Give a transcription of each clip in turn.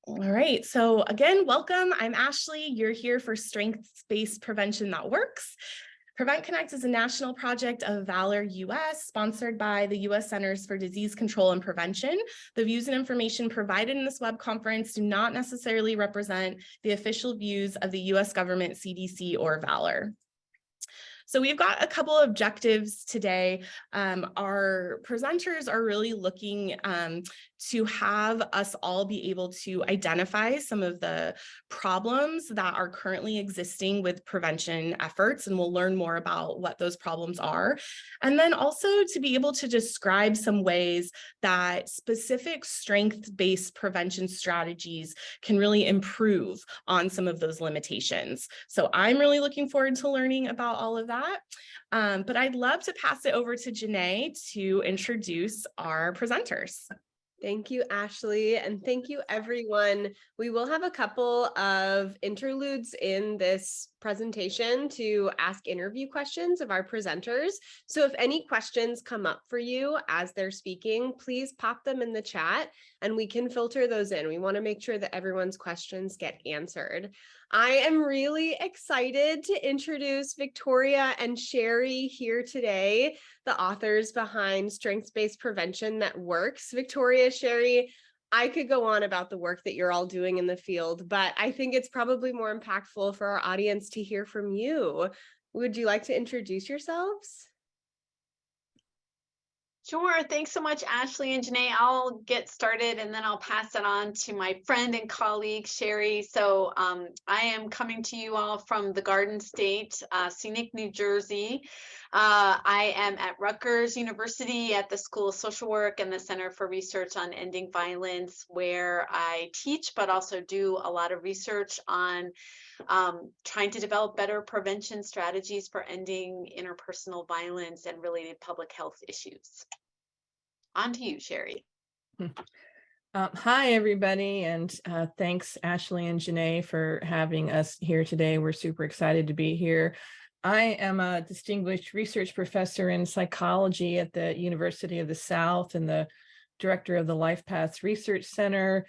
All right, so again, welcome. I'm Ashley. You're here for Strengths-Based Prevention That Works. PreventConnect is a national project of Valor US, sponsored by the US Centers for Disease Control and Prevention. The views and information provided in this web conference do not necessarily represent the official views of the US government, CDC, or Valor. So we've got a couple of objectives today. Our presenters are really looking to have us all be able to identify some of the problems that are currently existing with prevention efforts, and we'll learn more about what those problems are. And then also to be able to describe some ways that specific strength-based prevention strategies can really improve on some of those limitations. So I'm really looking forward to learning about all of that. But I'd love to pass it over to Janae to introduce our presenters. Thank you, Ashley, and thank you, everyone. We will have a couple of interludes in this presentation to ask interview questions of our presenters. So if any questions come up for you as they're speaking, please pop them in the chat and we can filter those in. We want to make sure that everyone's questions get answered. I am really excited to introduce Victoria and Sherry here today, the authors behind Strengths-Based Prevention That Works. Victoria, Sherry, I could go on about the work that you're all doing in the field, but I think it's probably more impactful for our audience to hear from you. Would you like to introduce yourselves? Sure. Thanks so much, Ashley and Janae. I'll get started and then I'll pass it on to my friend and colleague, Sherry. So I am coming to you all from the Garden State, scenic New Jersey. I am at Rutgers University at the School of Social Work and the Center for Research on Ending Violence, where I teach, but also do a lot of research on trying to develop better prevention strategies for ending interpersonal violence and related public health issues. On to you, Sherry. Hi, everybody, and thanks, Ashley and Janae, for having us here today. We're super excited to be here. I am a distinguished research professor in psychology at the University of the South and the director of the Life Paths Research Center.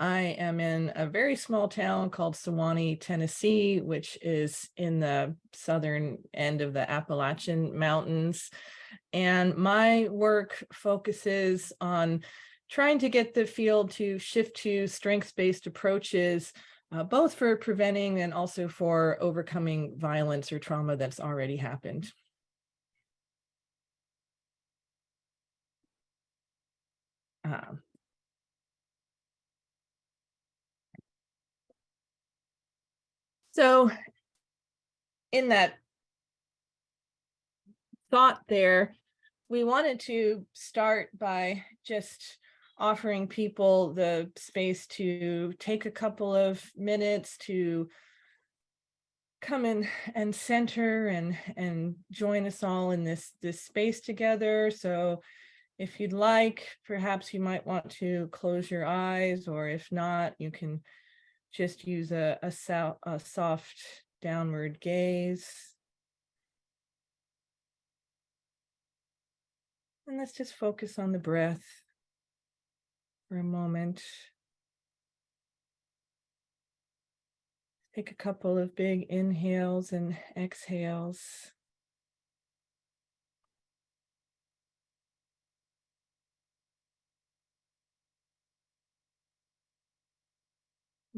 I am in a very small town called Sewanee, Tennessee, which is in the southern end of the Appalachian Mountains. And my work focuses on trying to get the field to shift to strengths-based approaches, both for preventing and also for overcoming violence or trauma that's already happened. So in that thought there, we wanted to start by just offering people the space to take a couple of minutes to come in and center and join us all in this space together. So if you'd like, perhaps you might want to close your eyes, or if not, you can just use a soft downward gaze. And let's just focus on the breath for a moment. Take a couple of big inhales and exhales.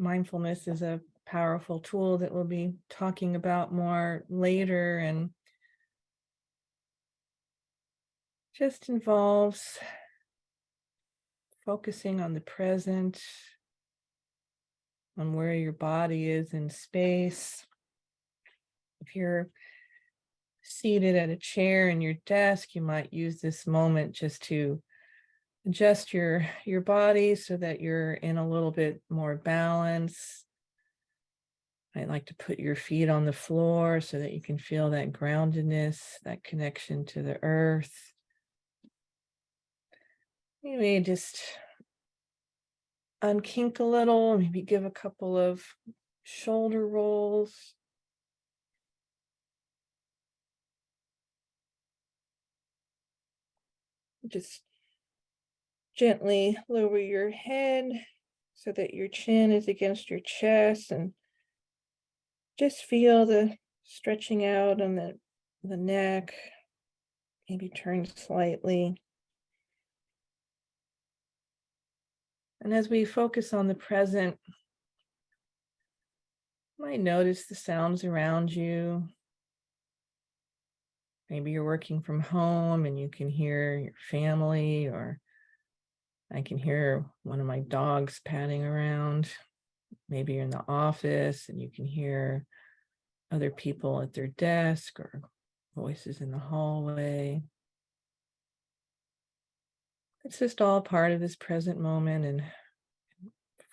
Mindfulness is a powerful tool that we'll be talking about more later, and just involves focusing on the present, on where your body is in space. If you're seated at a chair in your desk, you might use this moment just to adjust your body so that you're in a little bit more balance. I'd like to put your feet on the floor so that you can feel that groundedness, that connection to the earth. Maybe just unkink a little, maybe give a couple of shoulder rolls. Just gently lower your head so that your chin is against your chest, and just feel the stretching out on the neck, maybe turn slightly. And as we focus on the present, you might notice the sounds around you. Maybe you're working from home and you can hear your family, or I can hear one of my dogs padding around. Maybe you're in the office and you can hear other people at their desk or voices in the hallway. It's just all part of this present moment and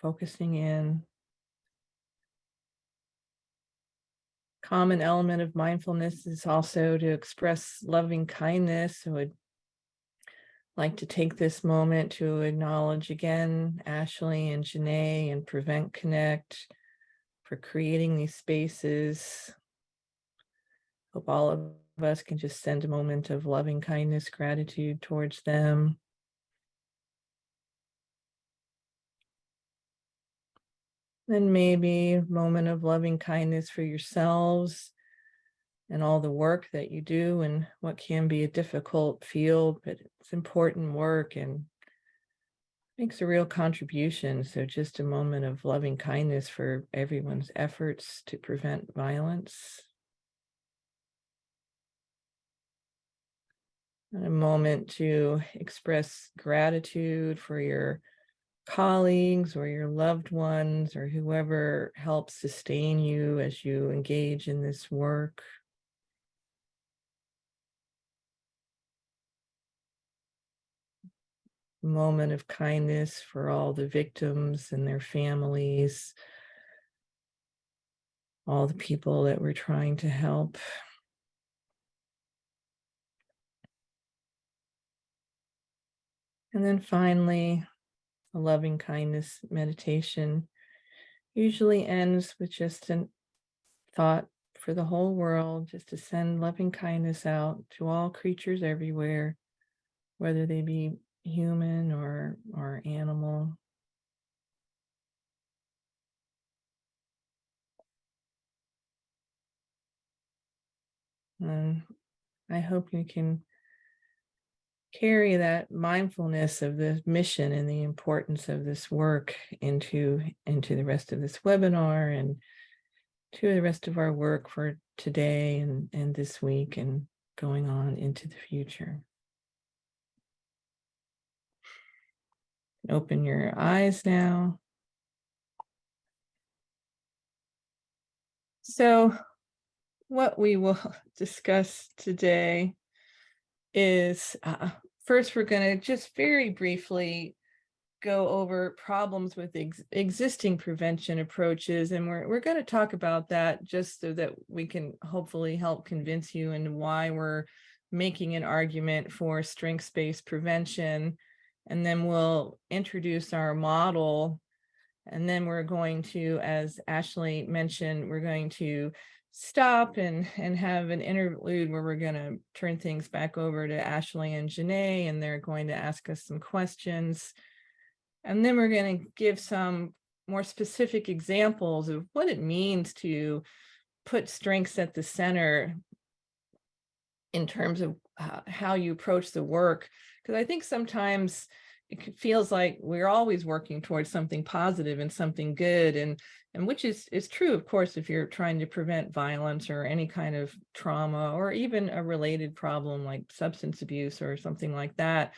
focusing in. Common element of mindfulness is also to express loving kindness. So I'd like to take this moment to acknowledge again Ashley and Janae and PreventConnect for creating these spaces. Hope all of us can just send a moment of loving kindness, gratitude towards them. Then maybe a moment of loving kindness for yourselves and all the work that you do in what can be a difficult field, but it's important work and makes a real contribution. So just a moment of loving kindness for everyone's efforts to prevent violence. And a moment to express gratitude for your colleagues or your loved ones or whoever helps sustain you as you engage in this work. Moment of kindness for all the victims and their families, all the people that we're trying to help. And then finally, a loving kindness meditation usually ends with just a thought for the whole world, just to send loving kindness out to all creatures everywhere, whether they be human or animal. And I hope you can carry that mindfulness of the mission and the importance of this work into the rest of this webinar and to the rest of our work for today and this week and going on into the future. Open your eyes now. So what we will discuss today is first, we're going to just very briefly go over problems with existing prevention approaches. And we're going to talk about that just so that we can hopefully help convince you and why we're making an argument for strengths-based prevention. And then we'll introduce our model. And then we're going to, as Ashley mentioned, we're going to stop and have an interlude where we're going to turn things back over to Ashley and Janae, and they're going to ask us some questions. And then we're going to give some more specific examples of what it means to put strengths at the center in terms of how you approach the work. Because I think sometimes it feels like we're always working towards something positive and something good, and which is true, of course, if you're trying to prevent violence or any kind of trauma or even a related problem like substance abuse or something like that.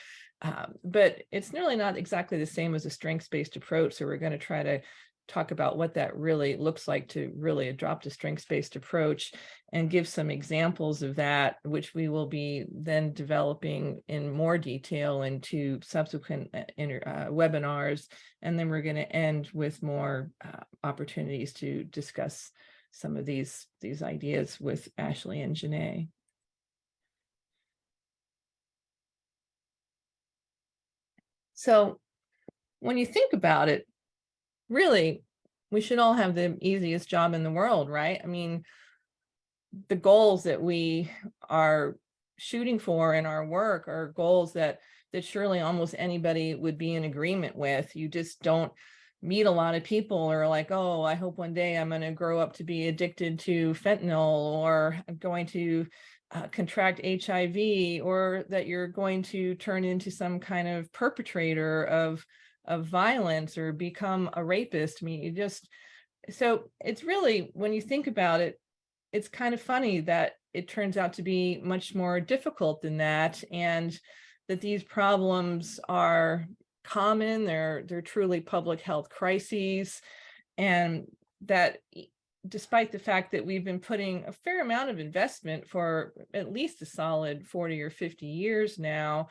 But it's really not exactly the same as a strengths-based approach. So we're going to try to talk about what that really looks like to really adopt a strengths-based approach and give some examples of that, which we will be then developing in more detail into subsequent webinars. And then we're going to end with more opportunities to discuss some of these ideas with Ashley and Janae. So when you think about it, really, we should all have the easiest job in the world, right? I mean, the goals that we are shooting for in our work are goals that surely almost anybody would be in agreement with. You just don't meet a lot of people or like, oh, I hope one day I'm going to grow up to be addicted to fentanyl, or I'm going to contract HIV, or that you're going to turn into some kind of perpetrator of violence or become a rapist. I mean, so it's really, when you think about it, it's kind of funny that it turns out to be much more difficult than that, and that these problems are common, they're truly public health crises, and that despite the fact that we've been putting a fair amount of investment for at least a solid 40 or 50 years now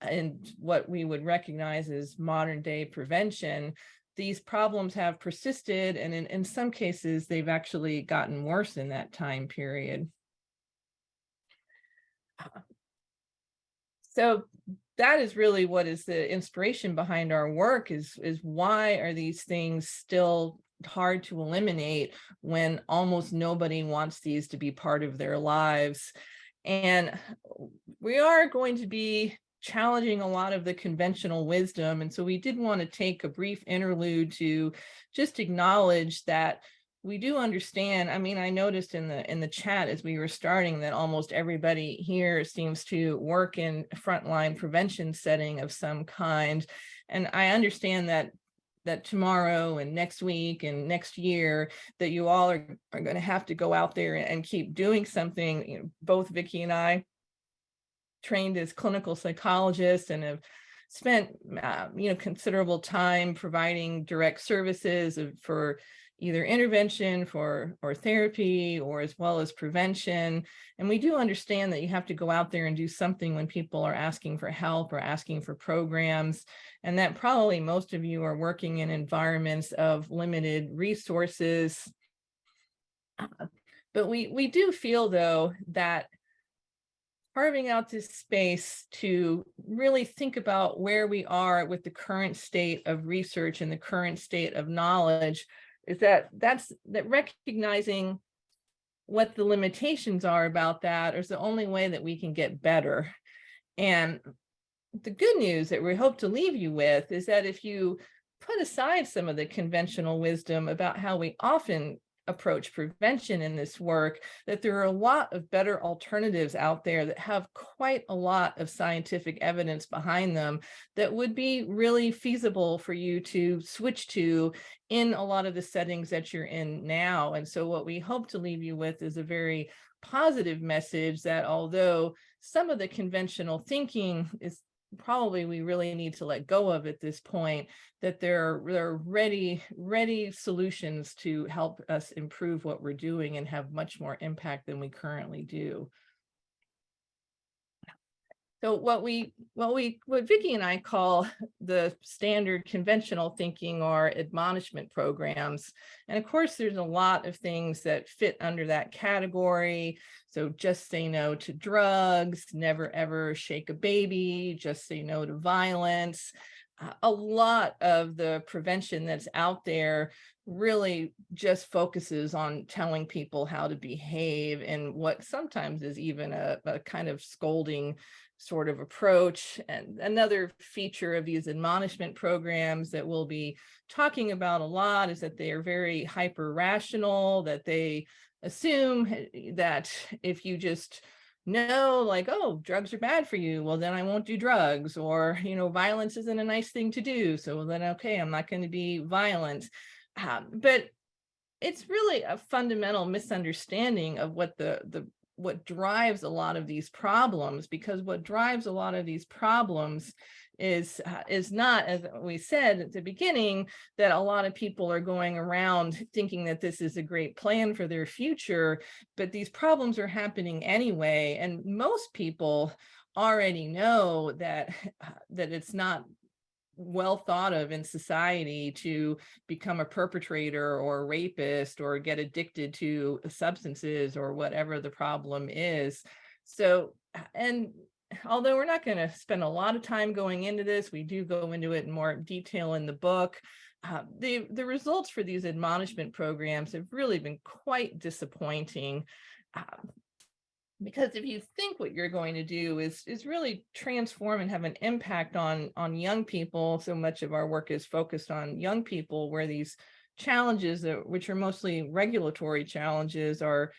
in what we would recognize as modern day prevention, these problems have persisted, and in some cases, they've actually gotten worse in that time period. So that is really what is the inspiration behind our work, is why are these things still hard to eliminate when almost nobody wants these to be part of their lives? And we are going to be challenging a lot of the conventional wisdom. And so we did want to take a brief interlude to just acknowledge that we do understand. I mean, I noticed in the chat as we were starting that almost everybody here seems to work in frontline prevention setting of some kind. And I understand that tomorrow and next week and next year that you all are going to have to go out there and keep doing something. You know, both Vicki and I trained as clinical psychologists and have spent considerable time providing direct services for either intervention or therapy, or as well as prevention. And we do understand that you have to go out there and do something when people are asking for help or asking for programs, and that probably most of you are working in environments of limited resources. But we do feel, though, that carving out this space to really think about where we are with the current state of research and the current state of knowledge is that recognizing what the limitations are about that is the only way that we can get better. And the good news that we hope to leave you with is that if you put aside some of the conventional wisdom about how we often approach prevention in this work, that there are a lot of better alternatives out there that have quite a lot of scientific evidence behind them that would be really feasible for you to switch to in a lot of the settings that you're in now. And so what we hope to leave you with is a very positive message that although some of the conventional thinking is probably we really need to let go of at this point, that there are ready solutions to help us improve what we're doing and have much more impact than we currently do. So what Vicki and I call the standard conventional thinking are admonishment programs. And of course, there's a lot of things that fit under that category. So just say no to drugs, never ever shake a baby, just say no to violence. A lot of the prevention that's out there really just focuses on telling people how to behave, and what sometimes is even a kind of scolding sort of approach. And another feature of these admonishment programs that we'll be talking about a lot is that they are very hyper rational, that they assume that if you just know, like, oh, drugs are bad for you, well, then I won't do drugs, or, violence isn't a nice thing to do, so then, okay, I'm not going to be violent. But it's really a fundamental misunderstanding of what what drives a lot of these problems, because what drives a lot of these problems is not, as we said at the beginning, that a lot of people are going around thinking that this is a great plan for their future, but these problems are happening anyway. And most people already know that it's not well thought of in society to become a perpetrator or a rapist or get addicted to substances or whatever the problem is. So, and although we're not going to spend a lot of time going into this, we do go into it in more detail in the book. The results for these admonishment programs have really been quite disappointing. Because if you think what you're going to do is really transform and have an impact on young people, so much of our work is focused on young people, where these challenges, which are mostly regulatory challenges, are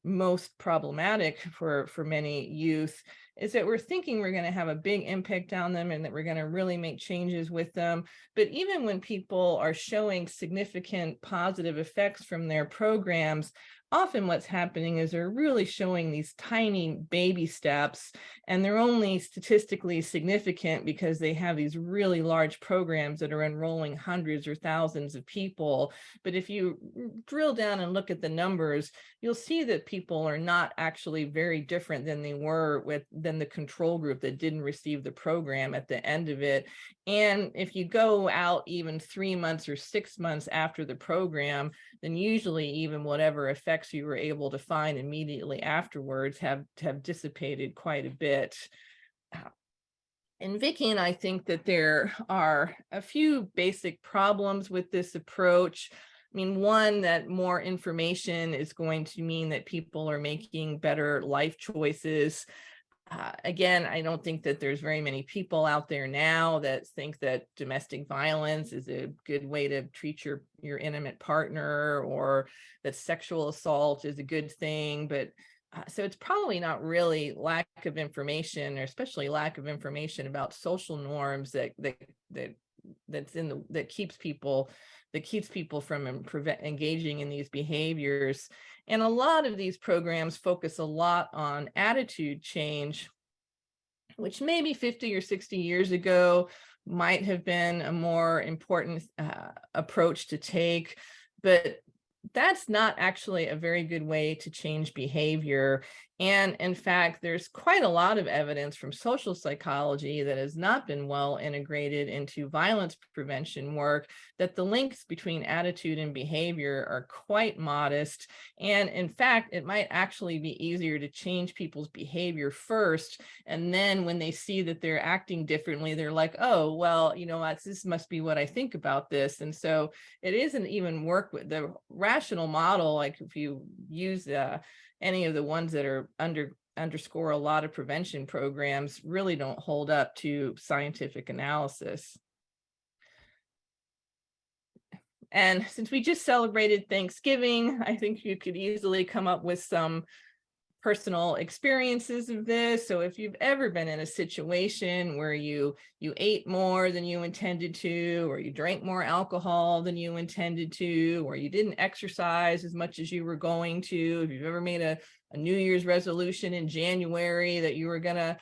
most problematic for many youth, is that we're thinking we're going to have a big impact on them and that we're going to really make changes with them. But even when people are showing significant positive effects from their programs, often what's happening is they're really showing these tiny baby steps, and they're only statistically significant because they have these really large programs that are enrolling hundreds or thousands of people. But if you drill down and look at the numbers, you'll see that people are not actually very different than they were than the control group that didn't receive the program at the end of it. And if you go out even 3 months or 6 months after the program, then usually even whatever effects you were able to find immediately afterwards have dissipated quite a bit. And Vicki and I think that there are a few basic problems with this approach. I mean, one, that more information is going to mean that people are making better life choices. Again, I don't think that there's very many people out there now that think that domestic violence is a good way to treat your intimate partner, or that sexual assault is a good thing. But so it's probably not really lack of information, or especially lack of information about social norms that keeps people from engaging in these behaviors. And a lot of these programs focus a lot on attitude change, which maybe 50 or 60 years ago might have been a more important approach to take, but that's not actually a very good way to change behavior. And in fact, there's quite a lot of evidence from social psychology that has not been well integrated into violence prevention work, that the links between attitude and behavior are quite modest. And in fact, it might actually be easier to change people's behavior first. And then when they see that they're acting differently, they're like, oh, well, you know what, this must be what I think about this. And so it isn't even work with the rational model. Like if you use any of the ones that are underscore a lot of prevention programs, really don't hold up to scientific analysis. And since we just celebrated Thanksgiving, I think you could easily come up with some personal experiences of this. So if you've ever been in a situation where you ate more than you intended to, or you drank more alcohol than you intended to, or you didn't exercise as much as you were going to, if you've ever made a New Year's resolution in January that you were gonna,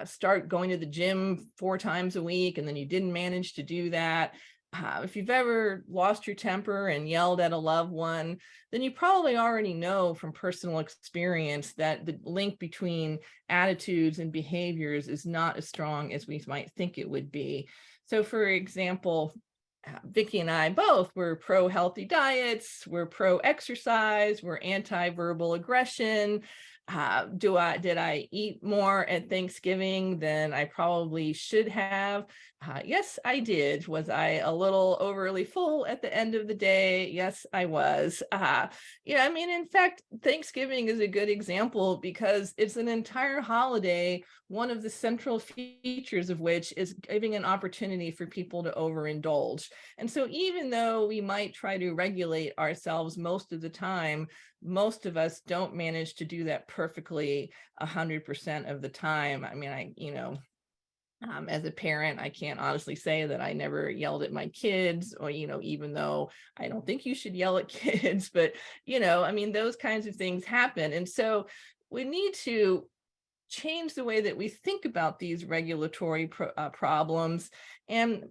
start going to the gym 4 times a week, and then you didn't manage to do that. If you've ever lost your temper and yelled at a loved one, then you probably already know from personal experience that the link between attitudes and behaviors is not as strong as we might think it would be. So for example, Vicki and I both were pro healthy diets, we're pro exercise, we're anti verbal aggression. Did I eat more at Thanksgiving than I probably should have? Yes, I did. Was I a little overly full at the end of the day? Yes, I was. In fact, Thanksgiving is a good example because it's an entire holiday, one of the central features of which is giving an opportunity for people to overindulge. And so even though we might try to regulate ourselves most of the time, most of us don't manage to do that perfectly 100% of the time. I mean, as a parent, I can't honestly say that I never yelled at my kids, or, even though I don't think you should yell at kids, but, those kinds of things happen. And so we need to change the way that we think about these regulatory problems. And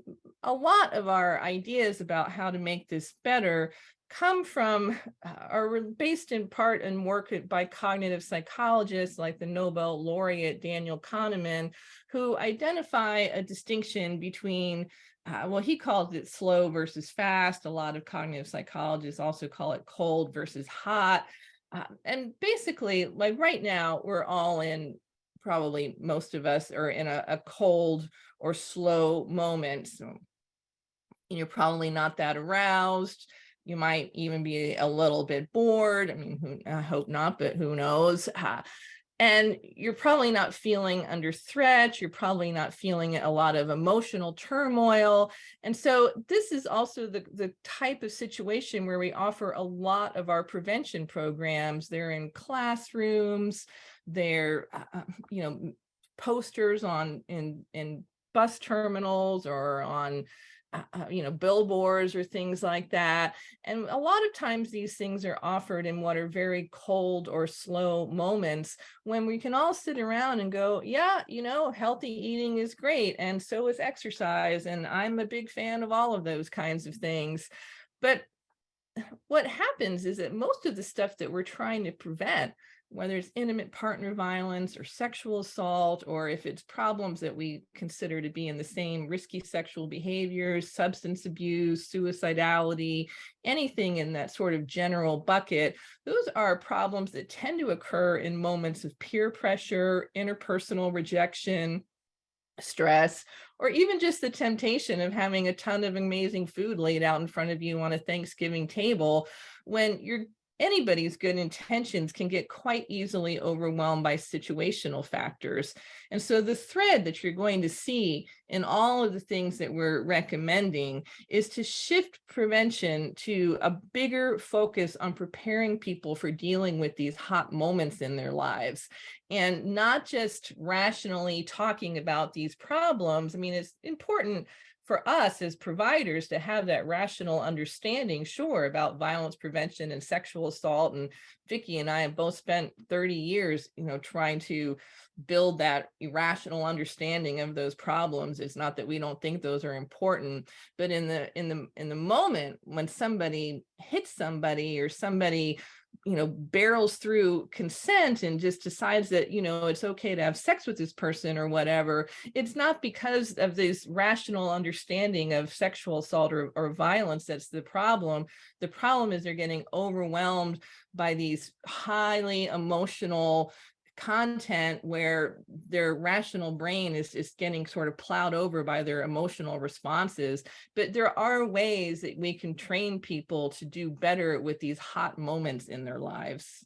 a lot of our ideas about how to make this better come from, are based in part in work by cognitive psychologists like the Nobel laureate Daniel Kahneman, who identify a distinction between, he calls it slow versus fast. A lot of cognitive psychologists also call it cold versus hot. And basically, like right now, we're all probably most of us are in a cold or slow moment. So you're probably not that aroused. You might even be a little bit bored. I mean, I hope not, but who knows? And you're probably not feeling under threat. You're probably not feeling a lot of emotional turmoil. And so this is also the type of situation where we offer a lot of our prevention programs. They're in classrooms, they're, posters in bus terminals or on billboards or things like that. And a lot of times these things are offered in what are very cold or slow moments when we can all sit around and go, yeah, healthy eating is great. And so is exercise. And I'm a big fan of all of those kinds of things. But what happens is that most of the stuff that we're trying to prevent, whether it's intimate partner violence or sexual assault, or if it's problems that we consider to be in the same risky sexual behaviors, substance abuse, suicidality, anything in that sort of general bucket, those are problems that tend to occur in moments of peer pressure, interpersonal rejection, stress, or even just the temptation of having a ton of amazing food laid out in front of you on a Thanksgiving table, when anybody's good intentions can get quite easily overwhelmed by situational factors. And so the thread that you're going to see in all of the things that we're recommending is to shift prevention to a bigger focus on preparing people for dealing with these hot moments in their lives, and not just rationally talking about these problems. I mean, it's important for us as providers to have that rational understanding, sure, about violence prevention and sexual assault. And Vicki and I have both spent 30 years, trying to build that irrational understanding of those problems. It's not that we don't think those are important, but in the moment when somebody hits somebody, or somebody barrels through consent and just decides that it's okay to have sex with this person or whatever, it's not because of this rational understanding of sexual assault or violence that's the problem. The problem is they're getting overwhelmed by these highly emotional content where their rational brain is getting sort of plowed over by their emotional responses. But there are ways that we can train people to do better with these hot moments in their lives.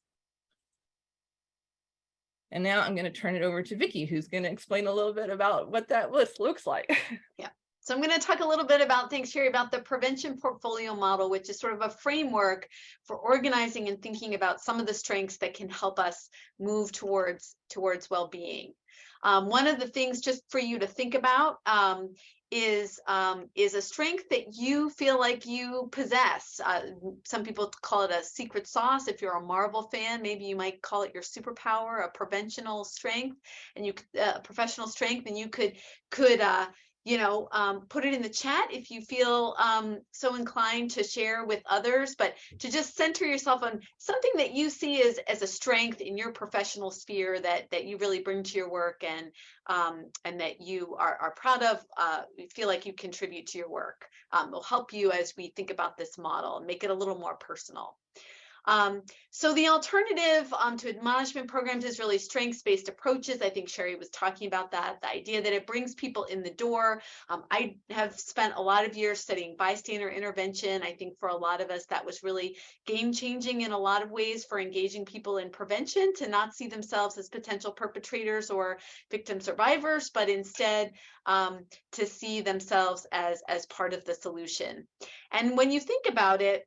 And now I'm going to turn it over to Vicki, who's going to explain a little bit about what that list looks like. Yeah. So I'm going to talk a little bit about, thanks, Sherry, about the prevention portfolio model, which is sort of a framework for organizing and thinking about some of the strengths that can help us move towards well-being. One of the things just for you to think about is a strength that you feel like you possess. Some people call it a secret sauce. If you're a Marvel fan, maybe you might call it your superpower, a preventional strength, and professional strength, and you could put it in the chat if you feel so inclined to share with others, but to just center yourself on something that you see as a strength in your professional sphere that you really bring to your work, and that you are proud of, you feel like you contribute to your work. Will help you as we think about this model and make it a little more personal. So the alternative to admonishment programs is really strengths-based approaches. I think Sherry was talking about that, the idea that it brings people in the door. I have spent a lot of years studying bystander intervention. I think for a lot of us, that was really game-changing in a lot of ways for engaging people in prevention, to not see themselves as potential perpetrators or victim survivors, but instead to see themselves as part of the solution. And when you think about it,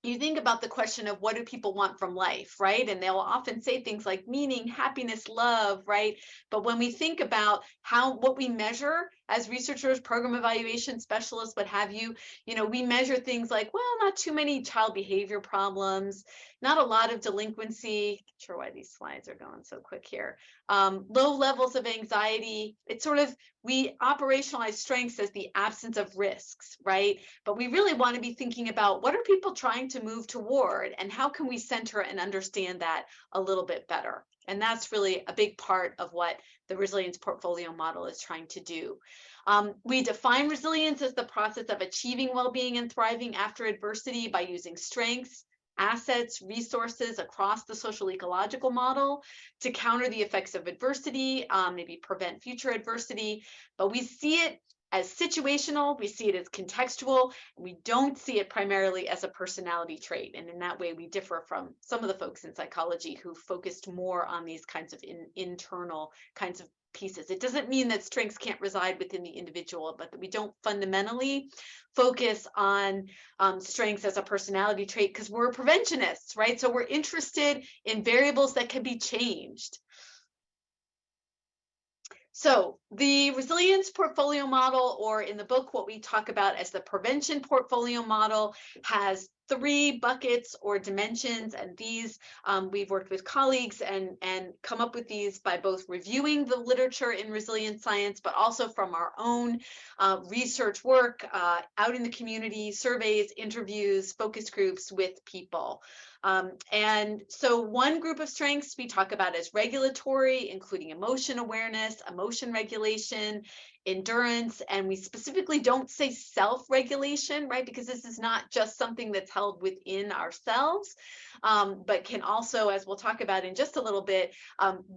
you think about the question of what do people want from life, right? And they'll often say things like meaning, happiness, love, right? But when we think about what we measure as researchers, program evaluation specialists, what have you, we measure things like, well, not too many child behavior problems, not a lot of delinquency. Not sure why these slides are going so quick here. Low levels of anxiety. It's sort of, we operationalize strengths as the absence of risks, right? But we really want to be thinking about what are people trying to move toward, and how can we center and understand that a little bit better? And that's really a big part of what the resilience portfolio model is trying to do. We define resilience as the process of achieving well-being and thriving after adversity by using strengths, assets, resources across the social ecological model to counter the effects of adversity, maybe prevent future adversity. But we see it as situational, we see it as contextual, and we don't see it primarily as a personality trait. And in that way, we differ from some of the folks in psychology who focused more on these kinds of internal kinds of pieces. It doesn't mean that strengths can't reside within the individual, but that we don't fundamentally focus on strengths as a personality trait because we're preventionists, right? So we're interested in variables that can be changed. So the resilience portfolio model, or in the book, what we talk about as the prevention portfolio model, has 3 buckets or dimensions. And these we've worked with colleagues and come up with these by both reviewing the literature in resilience science, but also from our own research work out in the community, surveys, interviews, focus groups with people. And so one group of strengths we talk about as regulatory, including emotion awareness, emotion regulation, endurance, and we specifically don't say self-regulation, right? Because this is not just something that's held within ourselves, but can also, as we'll talk about in just a little bit,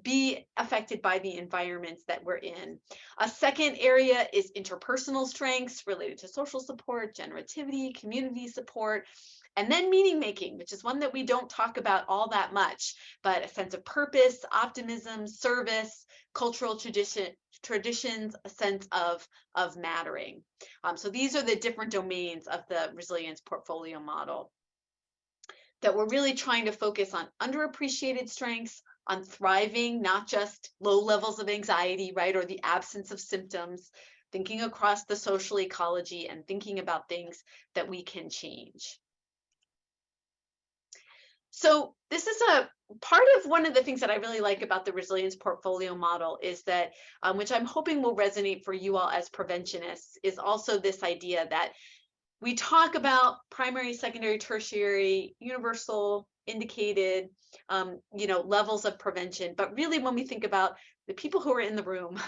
be affected by the environments that we're in. A second area is interpersonal strengths related to social support, generativity, community support. And then meaning making, which is one that we don't talk about all that much, but a sense of purpose, optimism, service, cultural traditions, a sense of mattering. So these are the different domains of the resilience portfolio model that we're really trying to focus on underappreciated strengths, on thriving, not just low levels of anxiety, right, or the absence of symptoms, thinking across the social ecology and thinking about things that we can change. So this is a part of one of the things that I really like about the resilience portfolio model is that, which I'm hoping will resonate for you all as preventionists, is also this idea that we talk about primary, secondary, tertiary, universal, indicated, levels of prevention. But really, when we think about the people who are in the room,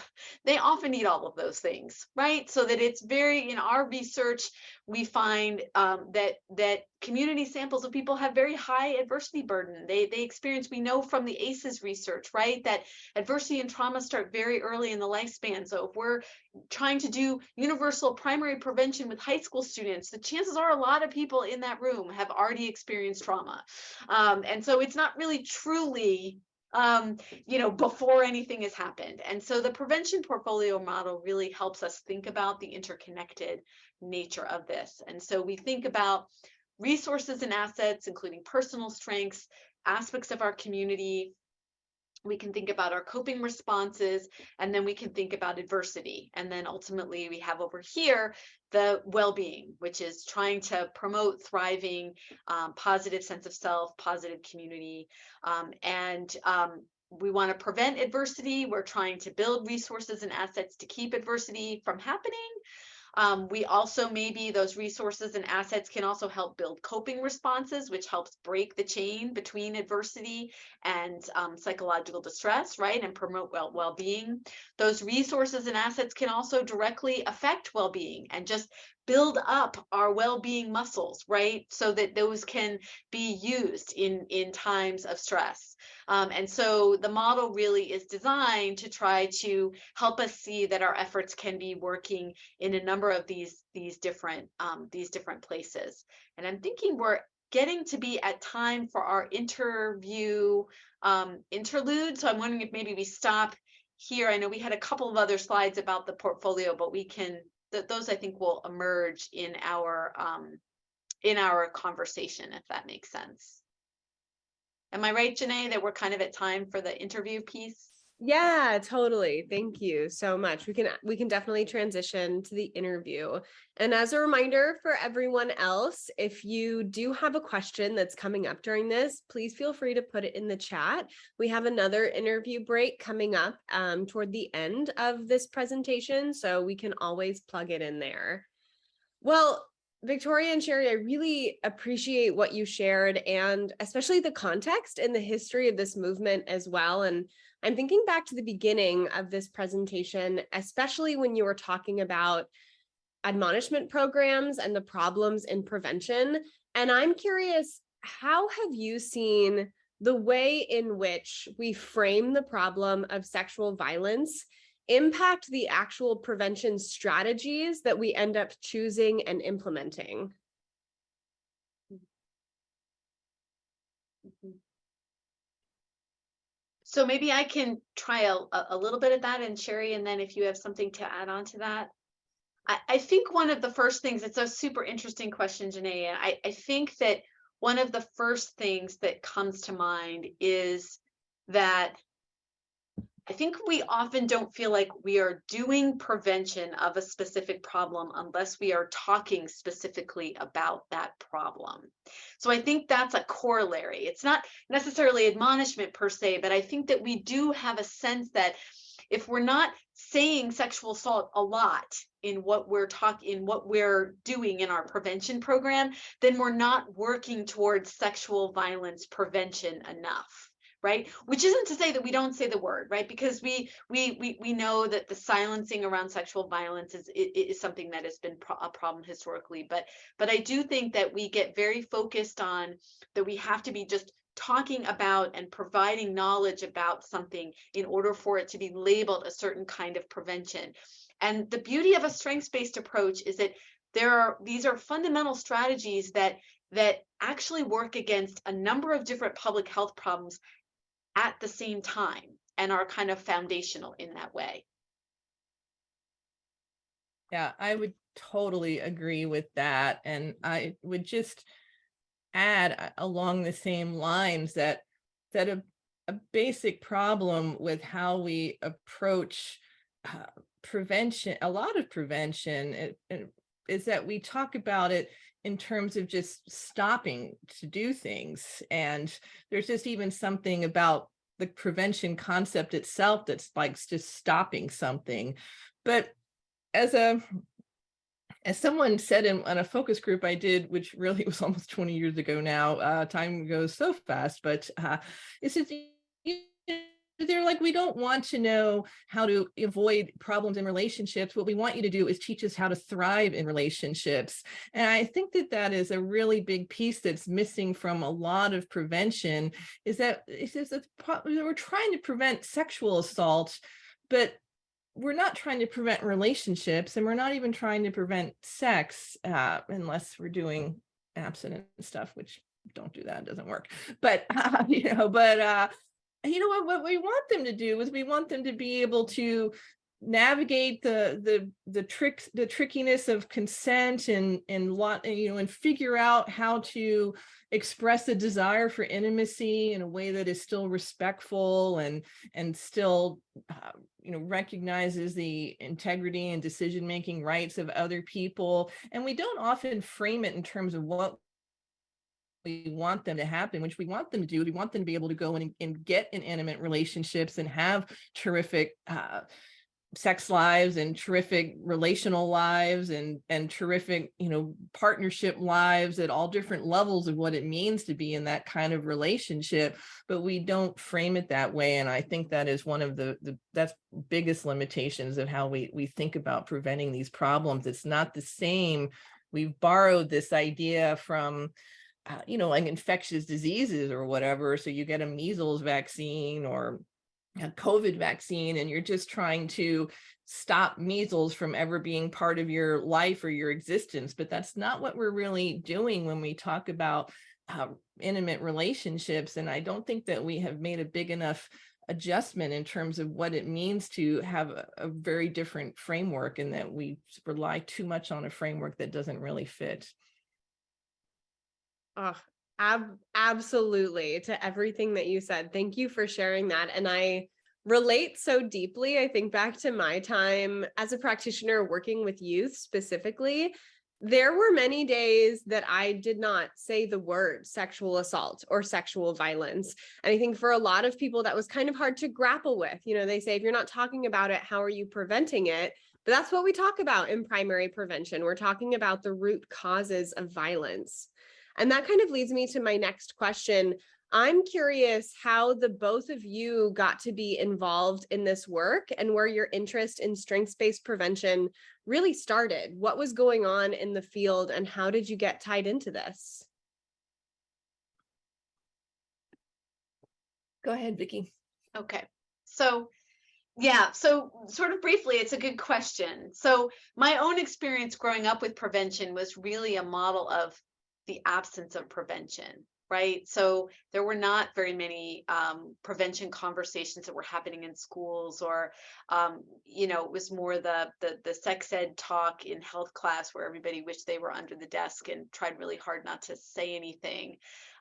they often need all of those things, right? So that it's very, in our research, we find that community samples of people have very high adversity burden. They experience, we know from the ACEs research, right, that adversity and trauma start very early in the lifespan. So if we're trying to do universal primary prevention with high school students, the chances are a lot of people in that room have already experienced trauma. And so it's not really truly before anything has happened. And so the prevention portfolio model really helps us think about the interconnected nature of this. And so we think about resources and assets, including personal strengths, aspects of our community. We can think about our coping responses, and then we can think about adversity. And then ultimately we have over here the well-being, which is trying to promote thriving, positive sense of self, positive community. We want to prevent adversity. We're trying to build resources and assets to keep adversity from happening. We also, maybe those resources and assets can also help build coping responses, which helps break the chain between adversity and psychological distress, right, and promote well-being. Those resources and assets can also directly affect well-being and just build up our well-being muscles, right, so that those can be used in times of stress. And so the model really is designed to try to help us see that our efforts can be working in a number of these different places. And I'm thinking we're getting to be at time for our interview interlude. So I'm wondering if maybe we stop here. I know we had a couple of other slides about the portfolio, but we can, those I think will emerge in our conversation, if that makes sense. Am I right, Janae, that we're kind of at time for the interview piece? Yeah, totally. Thank you so much. We can definitely transition to the interview. And as a reminder for everyone else, if you do have a question that's coming up during this, please feel free to put it in the chat. We have another interview break coming up toward the end of this presentation, so we can always plug it in there. Well, Victoria and Sherry, I really appreciate what you shared, and especially the context and the history of this movement as well. And I'm thinking back to the beginning of this presentation, especially when you were talking about admonishment programs and the problems in prevention. And I'm curious, how have you seen the way in which we frame the problem of sexual violence impact the actual prevention strategies that we end up choosing and implementing? So maybe I can try a little bit of that, and Sherry, and then if you have something to add on to that. I think one of the first things, it's a super interesting question, Janae. And I think that one of the first things that comes to mind is that I think we often don't feel like we are doing prevention of a specific problem unless we are talking specifically about that problem. So I think that's a corollary. It's not necessarily admonishment per se, but I think that we do have a sense that if we're not saying sexual assault a lot in what we're doing in our prevention program, then we're not working towards sexual violence prevention enough. Right? Which isn't to say that we don't say the word, right? Because we know that the silencing around sexual violence is something that has been a problem historically. But I do think that we get very focused on that we have to be just talking about and providing knowledge about something in order for it to be labeled a certain kind of prevention. And the beauty of a strengths-based approach is that these are fundamental strategies that actually work against a number of different public health problems at the same time and are kind of foundational in that way. Yeah, I would totally agree with that. And I would just add along the same lines that a basic problem with how we approach prevention, a lot of prevention, is that we talk about it in terms of just stopping to do things. And there's just even something about the prevention concept itself that's like just stopping something. But as someone said in a focus group I did, which really was almost 20 years ago now, time goes so fast, but it's just, they're like, we don't want to know how to avoid problems in relationships. What we want you to do is teach us how to thrive in relationships. And I think that that is a really big piece that's missing from a lot of prevention, is that we're trying to prevent sexual assault, but we're not trying to prevent relationships, and we're not even trying to prevent sex unless we're doing abstinence stuff, which don't do that, it doesn't work. But what we want them to do is we want them to be able to navigate the trickiness of consent and figure out how to express a desire for intimacy in a way that is still respectful and still recognizes the integrity and decision-making rights of other people. And we don't often frame it in terms of what we want them to happen, which we want them to do. We want them to be able to go in and get in intimate relationships and have terrific sex lives and terrific relational lives and terrific, partnership lives at all different levels of what it means to be in that kind of relationship. But we don't frame it that way. And I think that is one of that's biggest limitations of how we think about preventing these problems. It's not the same. We've borrowed this idea from like infectious diseases or whatever. So you get a measles vaccine or a COVID vaccine, and you're just trying to stop measles from ever being part of your life or your existence. But that's not what we're really doing when we talk about intimate relationships. And I don't think that we have made a big enough adjustment in terms of what it means to have a very different framework, and that we rely too much on a framework that doesn't really fit. Oh, absolutely, to everything that you said. Thank you for sharing that. And I relate so deeply. I think back to my time as a practitioner working with youth specifically. There were many days that I did not say the word sexual assault or sexual violence. And I think for a lot of people, that was kind of hard to grapple with. They say, if you're not talking about it, how are you preventing it? But that's what we talk about in primary prevention. We're talking about the root causes of violence. And that kind of leads me to my next question. I'm curious how the both of you got to be involved in this work and where your interest in strengths-based prevention really started. What was going on in the field and how did you get tied into this? Go ahead, Vicki. Okay. So Yeah, so sort of briefly, it's a good question. So my own experience growing up with prevention was really a model of the absence of prevention, right? So there were not very many prevention conversations that were happening in schools, or it was more the sex ed talk in health class where everybody wished they were under the desk and tried really hard not to say anything.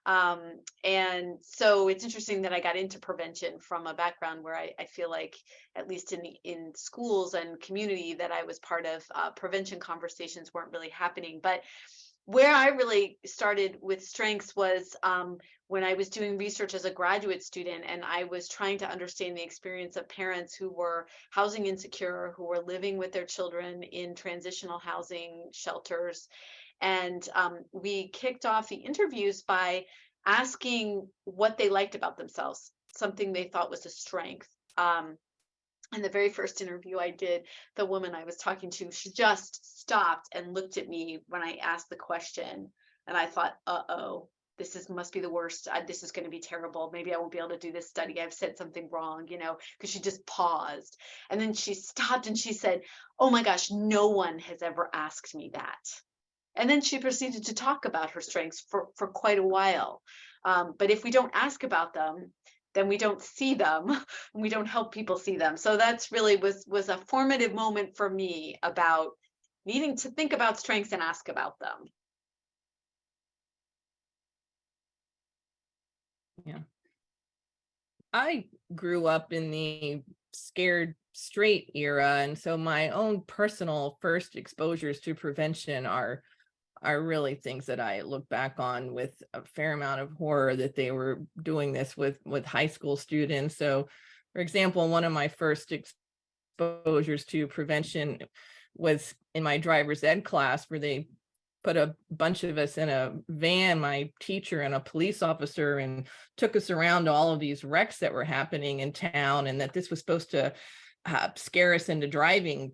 And so it's interesting that I got into prevention from a background where I feel like, at least in schools and community that I was part of, prevention conversations weren't really happening. But where I really started with strengths was when I was doing research as a graduate student, and I was trying to understand the experience of parents who were housing insecure, who were living with their children in transitional housing shelters. And we kicked off the interviews by asking what they liked about themselves, something they thought was a strength. And the very first interview I did, the woman I was talking to, she just stopped and looked at me when I asked the question. And I thought, uh-oh, must be the worst. This is going to be terrible. Maybe I won't be able to do this study. I've said something wrong, because she just paused. And then she stopped and she said, oh my gosh, no one has ever asked me that. And then she proceeded to talk about her strengths for quite a while. But if we don't ask about them, then we don't see them, and we don't help people see them. So that's really was a formative moment for me about needing to think about strengths and ask about them. Yeah. I grew up in the scared straight era, and so my own personal first exposures to prevention are really things that I look back on with a fair amount of horror, that they were doing this with high school students. So, for example, one of my first exposures to prevention was in my driver's ed class, where they put a bunch of us in a van, my teacher and a police officer, and took us around all of these wrecks that were happening in town, and that this was supposed to scare us into driving,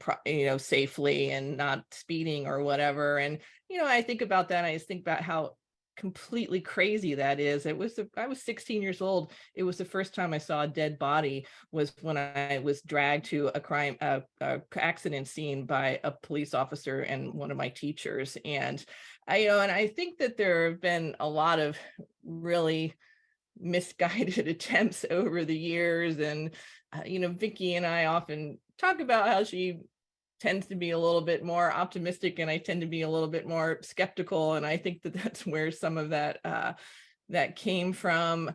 safely and not speeding or whatever. And, I think about that. I just think about how completely crazy that is. I was 16 years old. It was the first time I saw a dead body was when I was dragged to a accident scene by a police officer and one of my teachers. And I think that there have been a lot of really misguided attempts over the years. And, Vicki and I often talk about how she tends to be a little bit more optimistic and I tend to be a little bit more skeptical. And I think that that's where some of that that came from.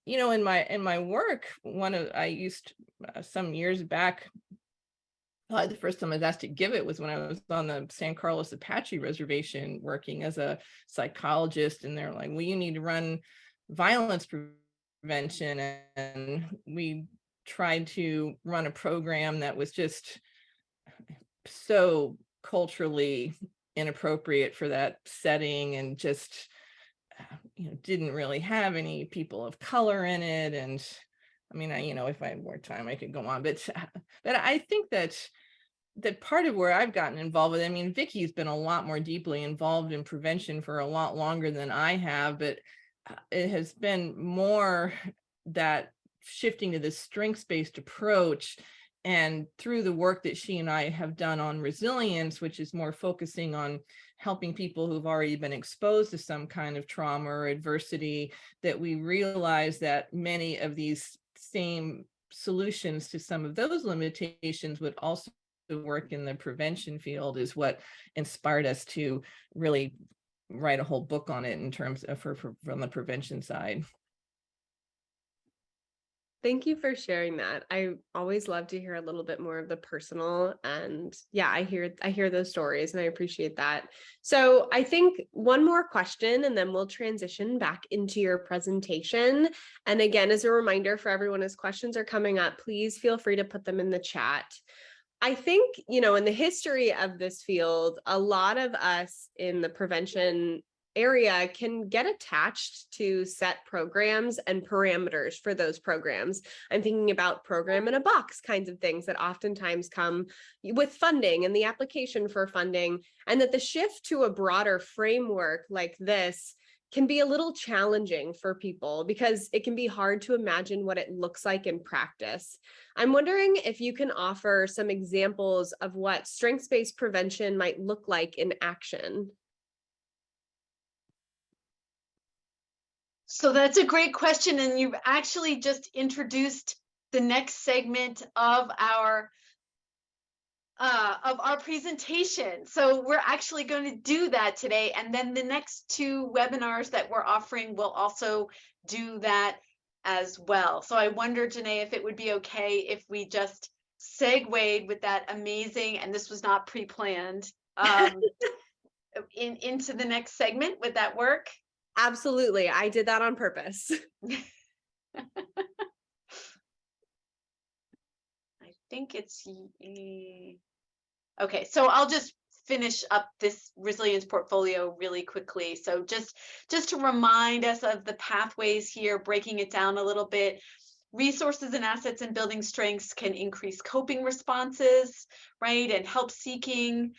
In my work, I used some years back, probably the first time I was asked to give it was when I was on the San Carlos Apache Reservation working as a psychologist. And they're like, well, you need to run violence prevention. And we tried to run a program that was just so culturally inappropriate for that setting, and just didn't really have any people of color in it. And I mean, if I had more time I could go on, but I think that part of where I've gotten involved with, I mean, Vicki's been a lot more deeply involved in prevention for a lot longer than I have, but it has been more that shifting to this strengths-based approach. And through the work that she and I have done on resilience, which is more focusing on helping people who've already been exposed to some kind of trauma or adversity, that we realize that many of these same solutions to some of those limitations would also work in the prevention field, is what inspired us to really write a whole book on it in terms of from the prevention side. Thank you for sharing that. I always love to hear a little bit more of the personal, and yeah, I hear those stories and I appreciate that. So I think one more question and then we'll transition back into your presentation. And again, as a reminder for everyone, as questions are coming up, please feel free to put them in the chat. I think, in the history of this field, a lot of us in the prevention area can get attached to set programs and parameters for those programs. I'm thinking about program in a box kinds of things that oftentimes come with funding and the application for funding, and that the shift to a broader framework like this can be a little challenging for people because it can be hard to imagine what it looks like in practice. I'm wondering if you can offer some examples of what strengths-based prevention might look like in action. So that's a great question. And you've actually just introduced the next segment of our presentation. So we're actually going to do that today. And then the next two webinars that we're offering will also do that as well. So I wonder, Janae, if it would be okay if we just segued with that amazing, and this was not pre-planned, into the next segment. Would that work? Absolutely. I did that on purpose. I think it's okay. So I'll just finish up this resilience portfolio really quickly. So just to remind us of the pathways here, breaking it down a little bit. Resources and assets in building strengths can increase coping responses, right, and help seeking.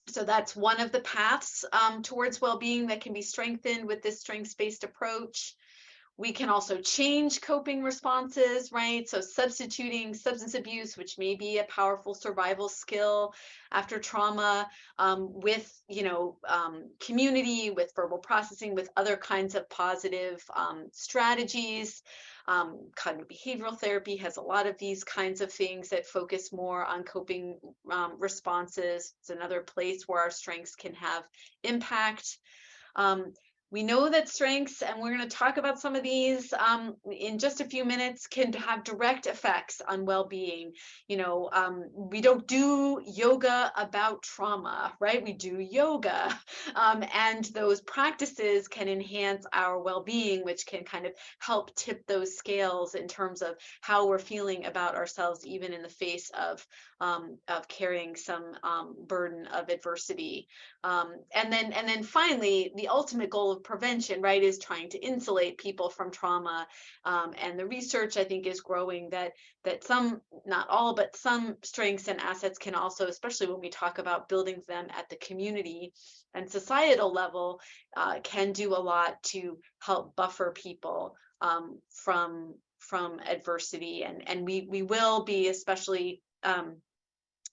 So that's one of the paths towards well-being that can be strengthened with this strengths-based approach. We can also change coping responses, right? So substituting substance abuse, which may be a powerful survival skill after trauma, with, community, with verbal processing, with other kinds of positive strategies. Cognitive behavioral therapy has a lot of these kinds of things that focus more on coping responses. It's another place where our strengths can have impact. We know that strengths, and we're going to talk about some of these in just a few minutes, can have direct effects on well-being. We don't do yoga about trauma, right? We do yoga, and those practices can enhance our well-being, which can kind of help tip those scales in terms of how we're feeling about ourselves, even in the face of carrying some burden of adversity. And then finally, the ultimate goal of prevention, right, is trying to insulate people from trauma. And the research, I think, is growing that some, not all, but some strengths and assets can also, especially when we talk about building them at the community and societal level, can do a lot to help buffer people from adversity. And we will be, especially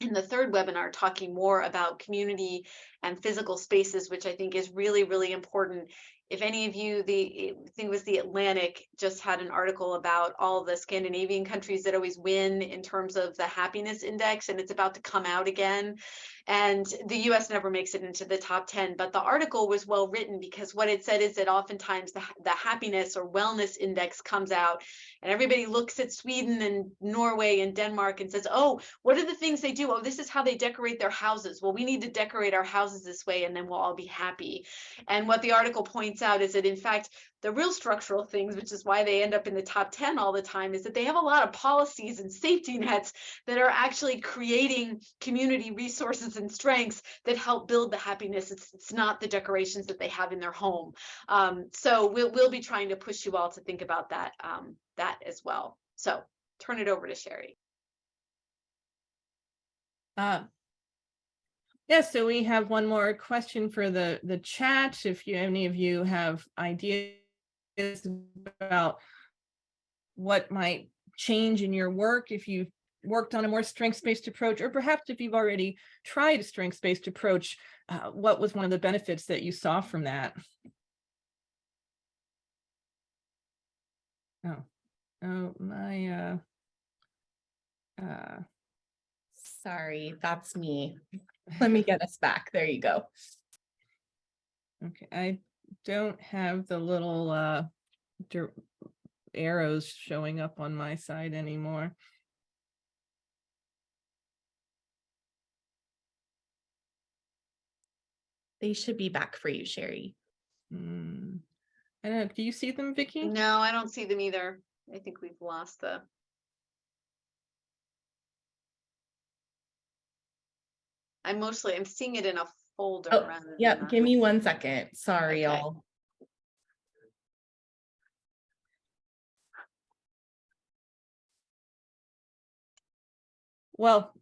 in the third webinar, talking more about community and physical spaces, which I think is really, really important. If any of you, I think it was The Atlantic, just had an article about all the Scandinavian countries that always win in terms of the happiness index, and it's about to come out again. And the US never makes it into the top 10, but the article was well written because what it said is that oftentimes the happiness or wellness index comes out and everybody looks at Sweden and Norway and Denmark and says, oh, what are the things they do? Oh, this is how they decorate their houses. Well, we need to decorate our houses this way and then we'll all be happy. And what the article points out is that, in fact, the real structural things, which is why they end up in the top 10 all the time, is that they have a lot of policies and safety nets that are actually creating community resources and strengths that help build the happiness. It's not the decorations that they have in their home. So we'll be trying to push you all to think about that as well. So turn it over to Sherry. Yes, so we have one more question for the chat. If any of you have ideas about what might change in your work if you worked on a more strengths-based approach, or perhaps if you've already tried a strengths-based approach, what was one of the benefits that you saw from that? Sorry, that's me. Let me get us back. There you go. Okay, I don't have the little arrows showing up on my side anymore. They should be back for you, Sherry. I don't know. Do you see them, Vicki? No, I don't see them either. I think we've lost the. I'm seeing it in a folder. Oh, rather yep. than Give me 1 second. Sorry, Okay. y'all. Well,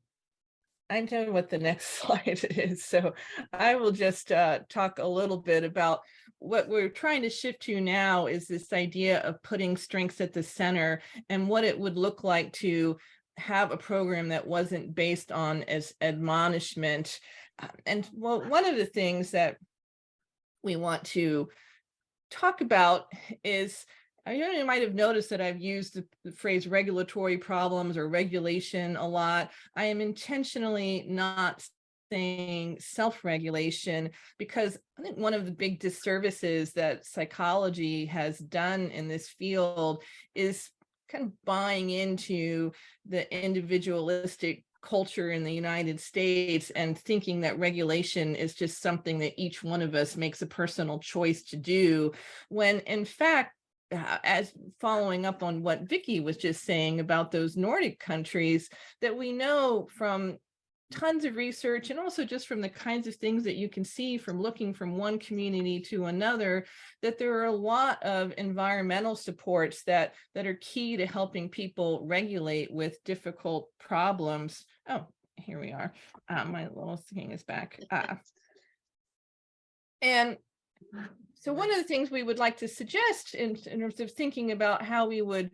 I know what the next slide is, so I will just talk a little bit about what we're trying to shift to now is this idea of putting strengths at the center and what it would look like to have a program that wasn't based on as admonishment. And well, one of the things that we want to talk about is, you might have noticed that I've used the phrase regulatory problems or regulation a lot. I am intentionally not saying self-regulation, because I think one of the big disservices that psychology has done in this field is kind of buying into the individualistic culture in the United States and thinking that regulation is just something that each one of us makes a personal choice to do, when in fact, as following up on what Vicky was just saying about those Nordic countries, that we know from tons of research and also just from the kinds of things that you can see from looking from one community to another, that there are a lot of environmental supports that are key to helping people regulate with difficult problems. Oh, here we are. My little thing is back. And so one of the things we would like to suggest in terms of thinking about how we would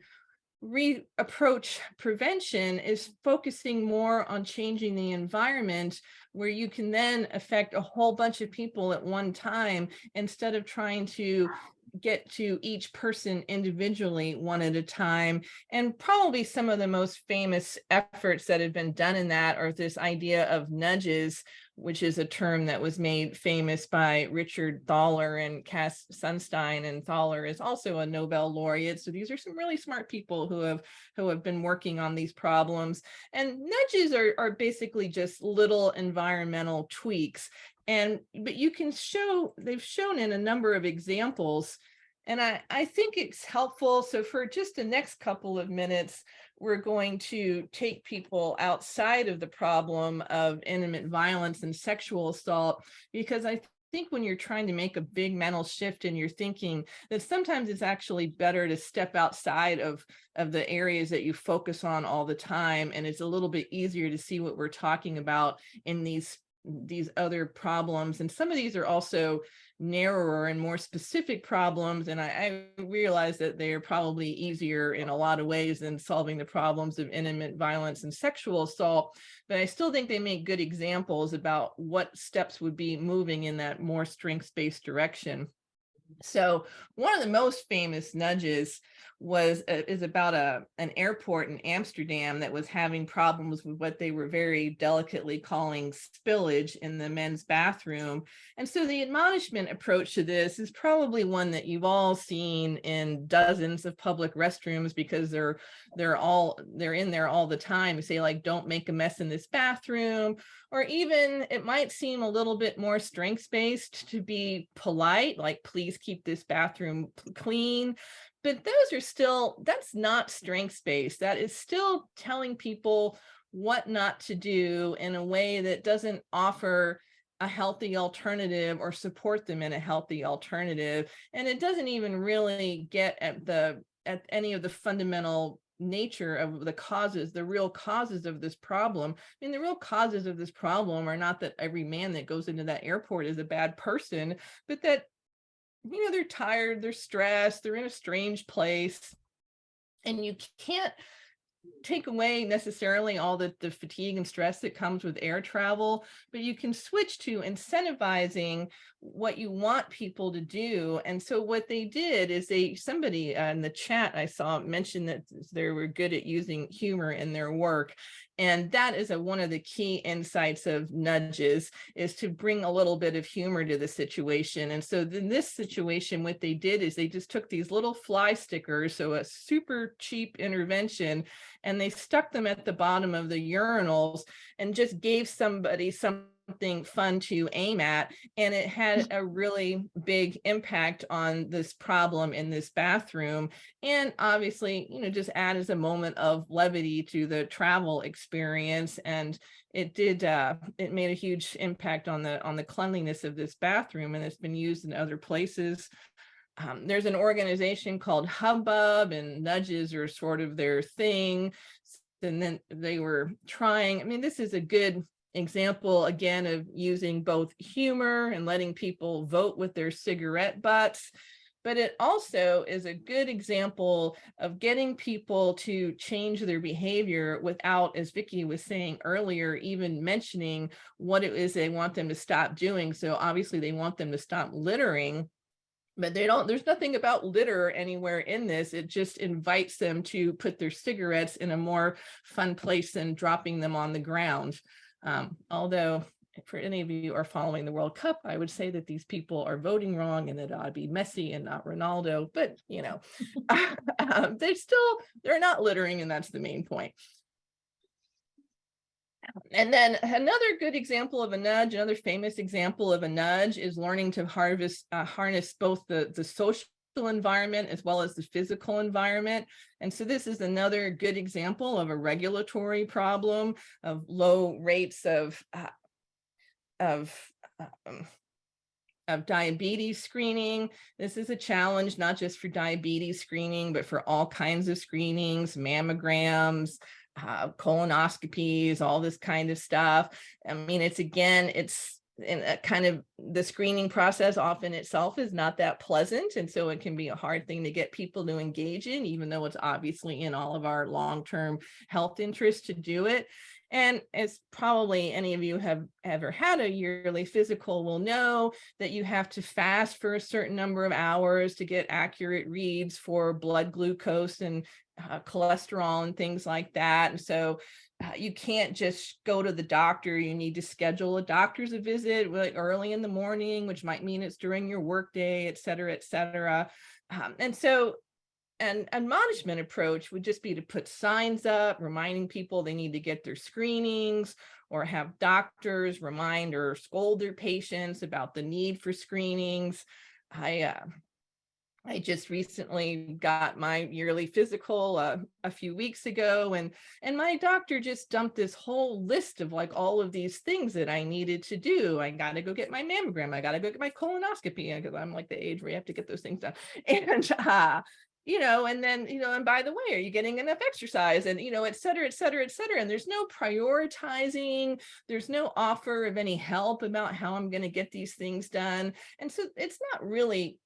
reapproach prevention is focusing more on changing the environment, where you can then affect a whole bunch of people at one time, instead of trying to get to each person individually one at a time. And probably some of the most famous efforts that have been done in that are this idea of nudges, which is a term that was made famous by Richard Thaler and Cass Sunstein. And Thaler is also a Nobel laureate. So these are some really smart people who have been working on these problems. And nudges are basically just little environmental tweaks. But you can they've shown in a number of examples. And I think it's helpful. So for just the next couple of minutes, we're going to take people outside of the problem of intimate violence and sexual assault, because I think when you're trying to make a big mental shift in your thinking, that sometimes it's actually better to step outside of the areas that you focus on all the time. And it's a little bit easier to see what we're talking about in these other problems. And some of these are also narrower and more specific problems. And I realize that they are probably easier in a lot of ways than solving the problems of intimate violence and sexual assault. But I still think they make good examples about what steps would be moving in that more strengths-based direction. So one of the most famous nudges is about an airport in Amsterdam that was having problems with what they were very delicately calling spillage in the men's bathroom. And so the admonishment approach to this is probably one that you've all seen in dozens of public restrooms, because they're in there all the time. You say, like, don't make a mess in this bathroom. Or even it might seem a little bit more strengths-based to be polite, like, please keep this bathroom clean. But that's not strengths-based. That is still telling people what not to do in a way that doesn't offer a healthy alternative or support them in a healthy alternative. And it doesn't even really get at any of the fundamental nature of the real causes of this problem. I mean, the real causes of this problem are not that every man that goes into that airport is a bad person, but that, they're tired, they're stressed, they're in a strange place. And you can't take away necessarily all the fatigue and stress that comes with air travel, but you can switch to incentivizing what you want people to do. And so what they did is somebody in the chat I saw mentioned that they were good at using humor in their work. And that is one of the key insights of nudges, is to bring a little bit of humor to the situation. And so in this situation, what they did is they just took these little fly stickers, so a super cheap intervention, and they stuck them at the bottom of the urinals and just gave somebody something fun to aim at. And it had a really big impact on this problem in this bathroom. And obviously, just added a moment of levity to the travel experience. And it made a huge impact on the cleanliness of this bathroom, and it's been used in other places. There's an organization called Hubbub, and nudges are sort of their thing. And then they were trying, this is a good example, again, of using both humor and letting people vote with their cigarette butts. But it also is a good example of getting people to change their behavior without, as Vicki was saying earlier, even mentioning what it is they want them to stop doing. So obviously they want them to stop littering, but there's nothing about litter anywhere in this. It just invites them to put their cigarettes in a more fun place than dropping them on the ground. Although for any of you who are following the World Cup, I would say that these people are voting wrong and that it ought to be Messi and not Ronaldo, but you know, they're not littering, and that's the main point. And then another good example of a nudge, another famous example of a nudge, is learning to harness both the social environment as well as the physical environment. And so this is another good example of a regulatory problem of low rates of diabetes screening. This is a challenge, not just for diabetes screening, but for all kinds of screenings, mammograms, colonoscopies, all this kind of stuff. I mean, it's in a kind of the screening process often itself is not that pleasant. And so it can be a hard thing to get people to engage in, even though it's obviously in all of our long-term health interests to do it. And as probably any of you have ever had a yearly physical will know, that you have to fast for a certain number of hours to get accurate reads for blood glucose and cholesterol and things like that. And so you can't just go to the doctor. You need to schedule a doctor's visit like early in the morning, which might mean it's during your workday, et cetera, et cetera. And so an admonishment approach would just be to put signs up reminding people they need to get their screenings, or have doctors remind or scold their patients about the need for screenings. I just recently got my yearly physical a few weeks ago, and my doctor just dumped this whole list of like all of these things that I needed to do. I got to go get my mammogram. I got to go get my colonoscopy, because I'm like the age where you have to get those things done. And and then, and by the way, are you getting enough exercise? And, et cetera, et cetera, et cetera. And there's no prioritizing. There's no offer of any help about how I'm going to get these things done. And so it's not really,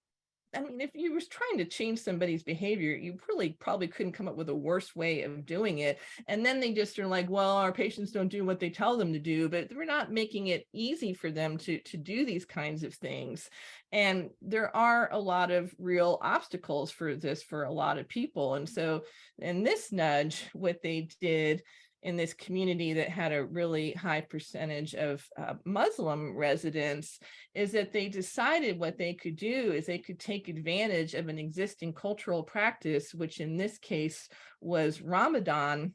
I mean, if you were trying to change somebody's behavior, you really probably couldn't come up with a worse way of doing it. And then they just are like, well, our patients don't do what they tell them to do, but we're not making it easy for them to do these kinds of things. And there are a lot of real obstacles for this for a lot of people. And so in this nudge, what they did in this community that had a really high percentage of Muslim residents is that they decided what they could do is they could take advantage of an existing cultural practice, which in this case was Ramadan.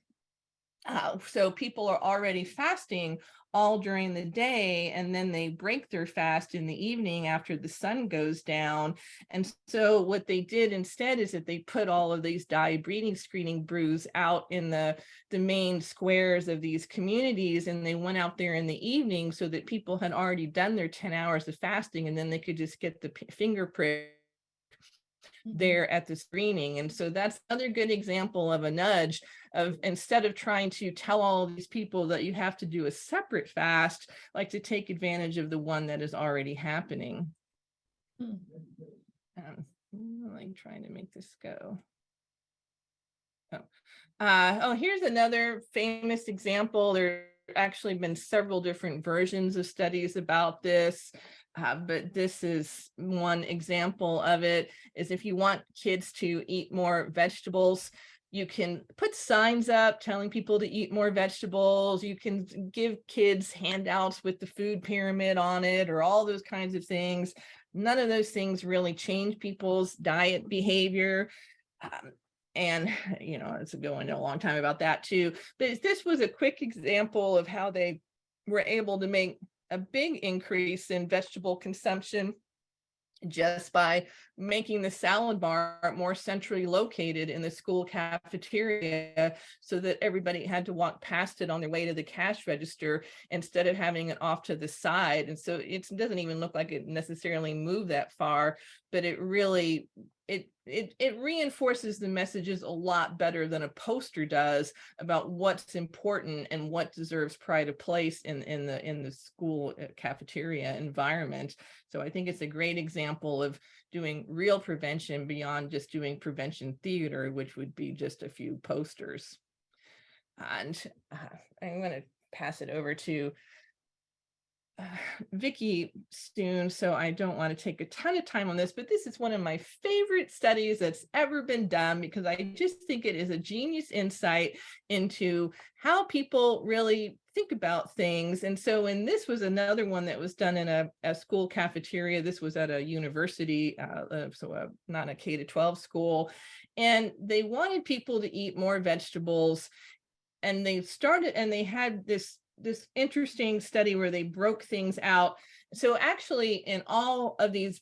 So people are already fasting all during the day, and then they break their fast in the evening after the sun goes down. And so what they did instead is that they put all of these diabetes screening booths out in the main squares of these communities, and they went out there in the evening so that people had already done their 10 hours of fasting, and then they could just get the finger prick there at the screening. And so that's another good example of a nudge of, instead of trying to tell all of these people that you have to do a separate fast, like to take advantage of the one that is already happening. I'm like trying to make this go. Here's another famous example. There actually been several different versions of studies about this. But this is one example of it, is if you want kids to eat more vegetables, you can put signs up telling people to eat more vegetables. You can give kids handouts with the food pyramid on it, or all those kinds of things. None of those things really change people's diet behavior. And, it's going a long time about that too. But this was a quick example of how they were able to make a big increase in vegetable consumption just by making the salad bar more centrally located in the school cafeteria, so that everybody had to walk past it on their way to the cash register instead of having it off to the side. And so it doesn't even look like it necessarily moved that far, but it really it reinforces the messages a lot better than a poster does about what's important and what deserves pride of place in the school cafeteria environment. So I think it's a great example of doing real prevention beyond just doing prevention theater, which would be just a few posters. And I'm going to pass it over to Vicki soon, so I don't want to take a ton of time on this, but this is one of my favorite studies that's ever been done because I just think it is a genius insight into how people really think about things. And so, and this was another one that was done in a school cafeteria. This was at a university, not a K-12 school, and they wanted people to eat more vegetables. And they had this interesting study where they broke things out. So actually in all of these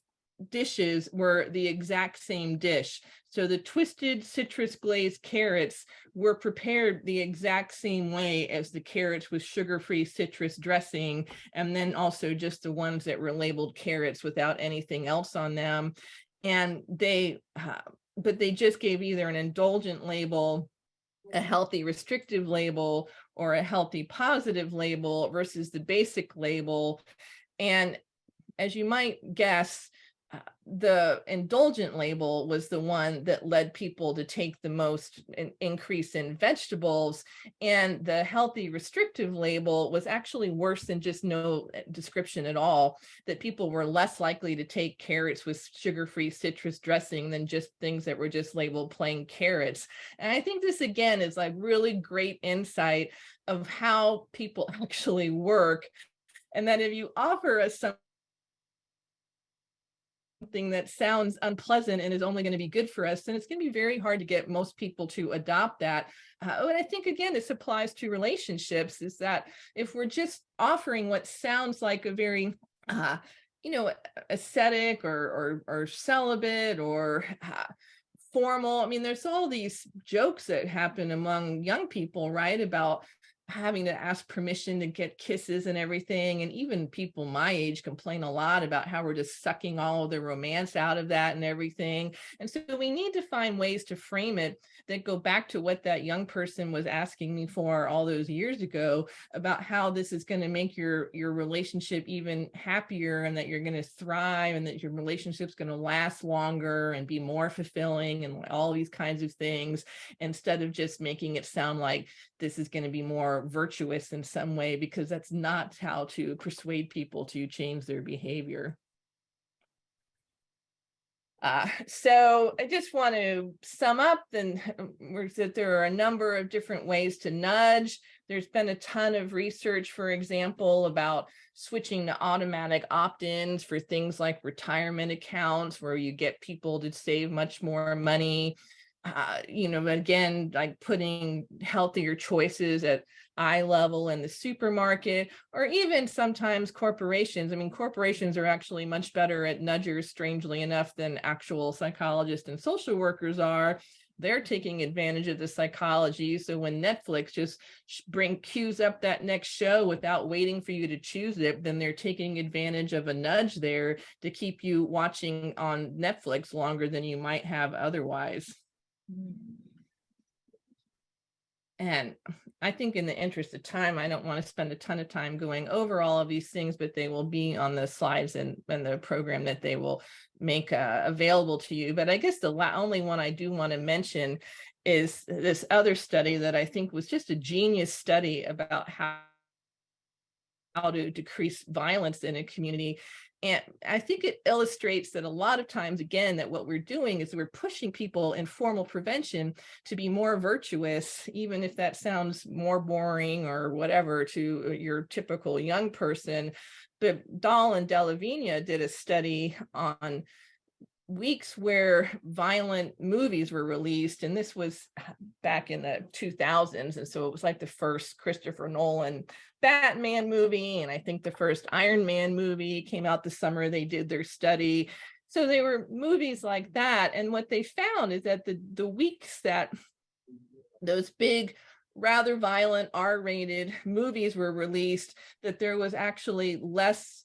dishes were the exact same dish. So the twisted citrus glazed carrots were prepared the exact same way as the carrots with sugar-free citrus dressing, and then also just the ones that were labeled carrots without anything else on them. And but they just gave either an indulgent label, a healthy restrictive label, or a healthy positive label versus the basic label. And as you might guess, the indulgent label was the one that led people to take the most increase in vegetables, and the healthy restrictive label was actually worse than just no description at all, that people were less likely to take carrots with sugar-free citrus dressing than just things that were just labeled plain carrots. And I think this again is like really great insight of how people actually work, and that if you offer us something that sounds unpleasant and is only going to be good for us, then it's going to be very hard to get most people to adopt that. And I think, again, this applies to relationships, is that if we're just offering what sounds like a very, ascetic or celibate or formal, I mean, there's all these jokes that happen among young people, right, about having to ask permission to get kisses and everything. And even people my age complain a lot about how we're just sucking all of the romance out of that and everything. And so we need to find ways to frame it that go back to what that young person was asking me for all those years ago, about how this is going to make your relationship even happier, and that you're going to thrive, and that your relationship's going to last longer and be more fulfilling, and all these kinds of things, instead of just making it sound like this is going to be more virtuous in some way, because that's not how to persuade people to change their behavior. So I just want to sum up that there are a number of different ways to nudge. There's been a ton of research, for example, about switching to automatic opt-ins for things like retirement accounts, where you get people to save much more money. Again, like putting healthier choices at eye level in the supermarket, or even sometimes corporations. I mean, corporations are actually much better at nudgers, strangely enough, than actual psychologists and social workers are. They're taking advantage of the psychology. So when Netflix just cues up that next show without waiting for you to choose it, then they're taking advantage of a nudge there to keep you watching on Netflix longer than you might have otherwise. And I think in the interest of time, I don't want to spend a ton of time going over all of these things, but they will be on the slides and the program that they will make available to you. But I guess the only one I do want to mention is this other study that I think was just a genius study about how to decrease violence in a community. And I think it illustrates that a lot of times, again, that what we're doing is we're pushing people in formal prevention to be more virtuous, even if that sounds more boring or whatever to your typical young person. But Dahl and Delavina did a study on weeks where violent movies were released, and this was back in the 2000s, and so it was like the first Christopher Nolan Batman movie, and I think the first Iron Man movie came out the summer they did their study. So they were movies like that, and what they found is that the weeks that those big, rather violent R-rated movies were released, that there was actually less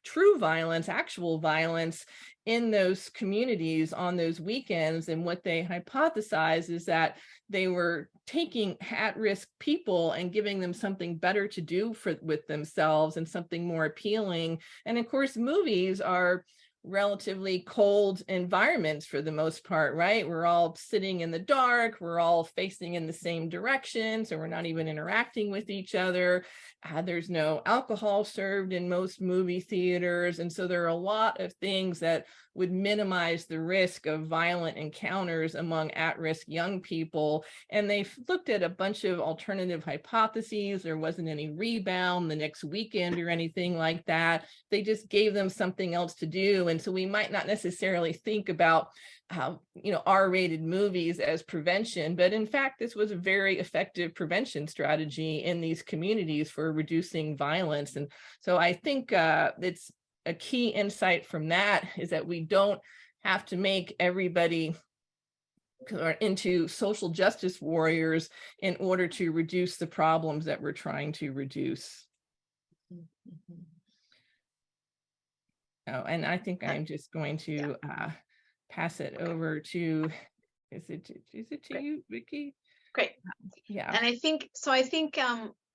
true violence, actual violence in those communities on those weekends. And what they hypothesize is that they were taking at-risk people and giving them something better to do with themselves and something more appealing. And of course, movies are relatively cold environments for the most part, right? We're all sitting in the dark, we're all facing in the same direction, so we're not even interacting with each other. There's no alcohol served in most movie theaters, and so there are a lot of things that would minimize the risk of violent encounters among at-risk young people. And they've looked at a bunch of alternative hypotheses. There wasn't any rebound the next weekend or anything like that. They just gave them something else to do. And so we might not necessarily think about how, R-rated movies as prevention, but in fact, this was a very effective prevention strategy in these communities for reducing violence. And so I think it's a key insight from that is that we don't have to make everybody into social justice warriors in order to reduce the problems that we're trying to reduce. Oh, and I think I'm just going to pass it over to, is it to you, Vicki? Great. Yeah. And I think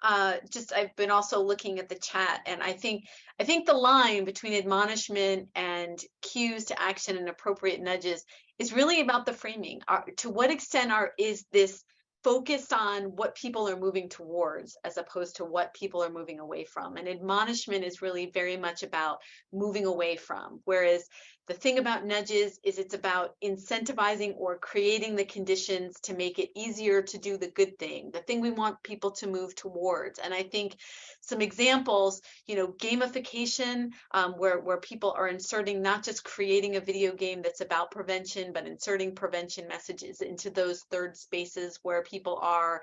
I've been also looking at the chat, and I think the line between admonishment and cues to action and appropriate nudges is really about the framing. To what extent is this focused on what people are moving towards as opposed to what people are moving away from? And admonishment is really very much about moving away from, whereas the thing about nudges is it's about incentivizing or creating the conditions to make it easier to do the good thing, the thing we want people to move towards. And I think some examples, gamification, where people are inserting, not just creating a video game that's about prevention, but inserting prevention messages into those third spaces where people are,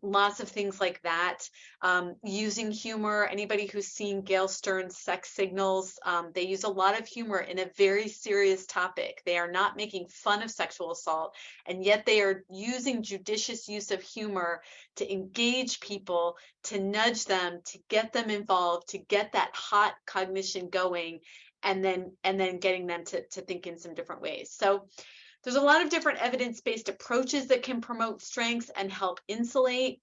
lots of things like that. Using humor, anybody who's seen Gail Stern's Sex Signals, they use a lot of humor in a very serious topic. They are not making fun of sexual assault, and yet they are using judicious use of humor to engage people, to nudge them, to get them involved, to get that hot cognition going, and then getting them to think in some different ways. So there's a lot of different evidence-based approaches that can promote strengths and help insulate.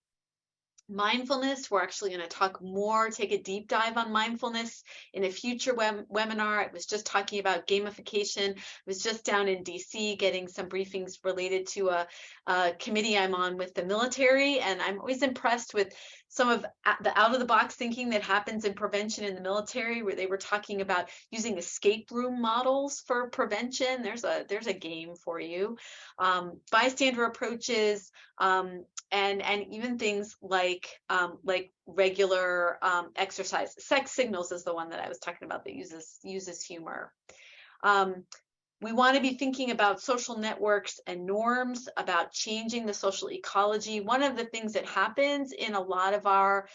Mindfulness, we're actually going to take a deep dive on mindfulness in a future webinar. I was just talking about gamification. I was just down in DC getting some briefings related to a committee I'm on with the military, and I'm always impressed with some of the out-of-the-box thinking that happens in prevention in the military, where they were talking about using escape room models for prevention. There's a game for you. Bystander approaches, and even things like regular exercise. Sex Signals is the one that I was talking about that uses humor. We want to be thinking about social networks and norms, about changing the social ecology. One of the things that happens in a lot of our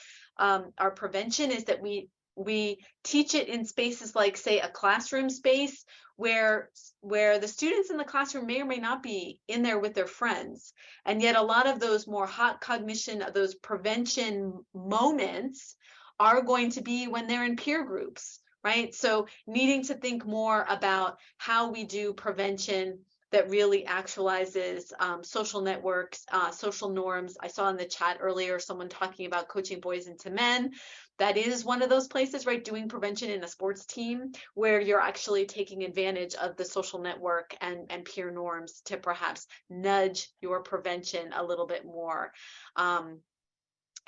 prevention is that we teach it in spaces like, say, a classroom space where the students in the classroom may or may not be in there with their friends. And yet a lot of those more hot cognition, those prevention moments are going to be when they're in peer groups, right? So needing to think more about how we do prevention that really actualizes social networks, social norms. I saw in the chat earlier someone talking about coaching boys into men. That is one of those places, right? Doing prevention in a sports team where you're actually taking advantage of the social network and peer norms to perhaps nudge your prevention a little bit more.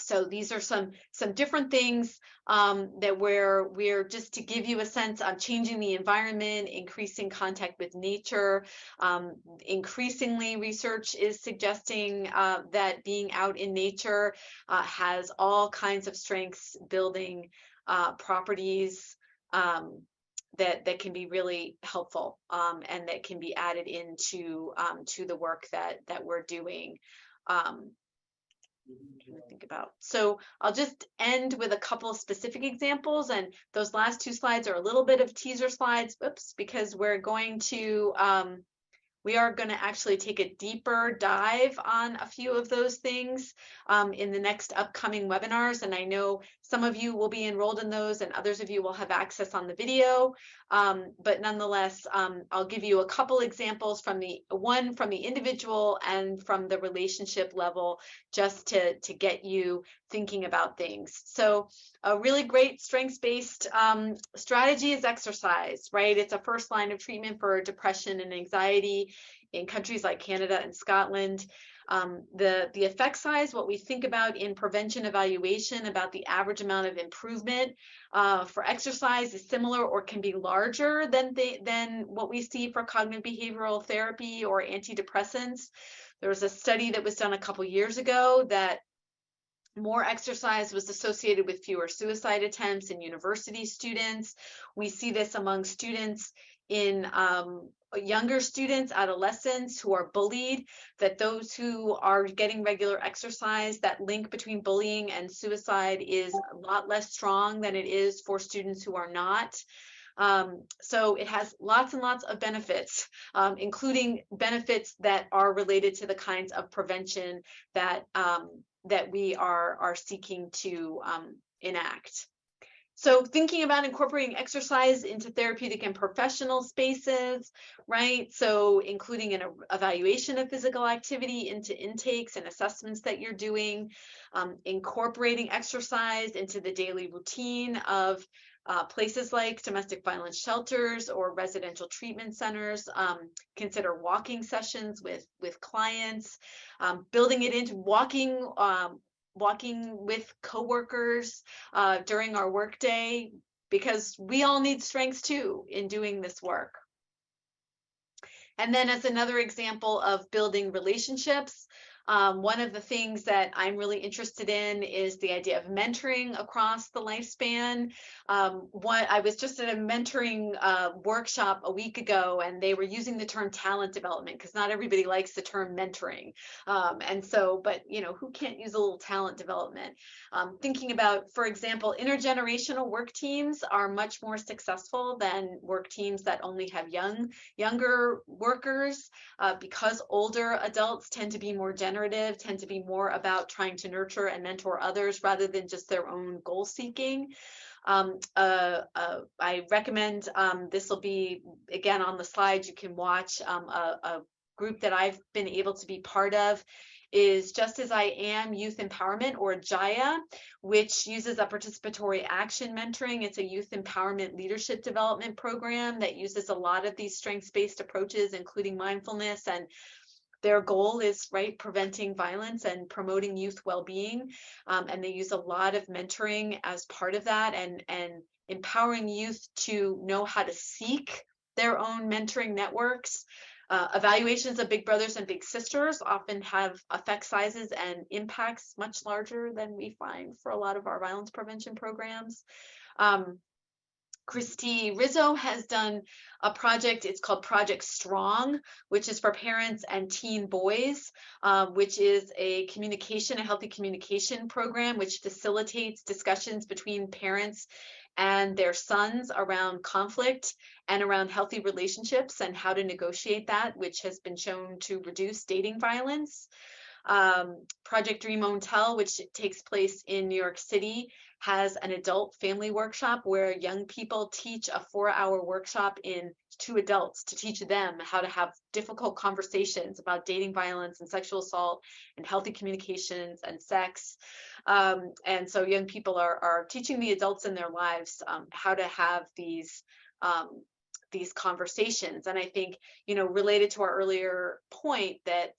So these are some different things that we're just to give you a sense on changing the environment, increasing contact with nature. Increasingly, research is suggesting that being out in nature has all kinds of strengths building properties that can be really helpful and that can be added into to the work that we're doing. To think about. So I'll just end with a couple of specific examples, and those last two slides are a little bit of teaser slides, because we're going to We are going to actually take a deeper dive on a few of those things in the next upcoming webinars. And I know some of you will be enrolled in those and others of you will have access on the video. But nonetheless, I'll give you a couple examples from the individual and from the relationship level, just to get you thinking about things. So a really great strengths-based strategy is exercise, right? It's a first line of treatment for depression and anxiety in countries like Canada and Scotland. The effect size, what we think about in prevention evaluation about the average amount of improvement for exercise is similar or can be larger than what we see for cognitive behavioral therapy or antidepressants. There was a study that was done a couple years ago that more exercise was associated with fewer suicide attempts in university students. We see this among students in younger students, adolescents who are bullied, that those who are getting regular exercise, that link between bullying and suicide is a lot less strong than it is for students who are not. So it has lots and lots of benefits, including benefits that are related to the kinds of prevention that we are seeking to enact. So thinking about incorporating exercise into therapeutic and professional spaces, right? So including an evaluation of physical activity into intakes and assessments that you're doing, incorporating exercise into the daily routine of places like domestic violence shelters or residential treatment centers. Consider walking sessions with clients, building it into walking with coworkers during our workday, because we all need strengths too in doing this work. And then as another example of building relationships, one of the things that I'm really interested in is the idea of mentoring across the lifespan. I was just at a mentoring workshop a week ago, and they were using the term talent development because not everybody likes the term mentoring. But who can't use a little talent development? Thinking about, for example, intergenerational work teams are much more successful than work teams that only have younger workers, because older adults tend to be more generative, tend to be more about trying to nurture and mentor others rather than just their own goal seeking. I recommend, this will be again on the slides, you can watch a group that I've been able to be part of, is Just As I Am Youth Empowerment, or JAIA, which uses a participatory action mentoring. It's a youth empowerment leadership development program that uses a lot of these strengths-based approaches, including mindfulness, and their goal is, right, preventing violence and promoting youth well-being. And they use a lot of mentoring as part of that, and empowering youth to know how to seek their own mentoring networks. Evaluations of big brothers and big sisters often have effect sizes and impacts much larger than we find for a lot of our violence prevention programs. Christy Rizzo has done a project, it's called Project Strong, which is for parents and teen boys, which is a healthy communication program, which facilitates discussions between parents and their sons around conflict and around healthy relationships and how to negotiate that, which has been shown to reduce dating violence. Project Dream Own Tell, which takes place in New York City, has an adult family workshop where young people teach a 4-hour workshop to adults to teach them how to have difficult conversations about dating violence and sexual assault and healthy communications and sex. And so young people are teaching the adults in their lives how to have these conversations. And I think, related to our earlier point that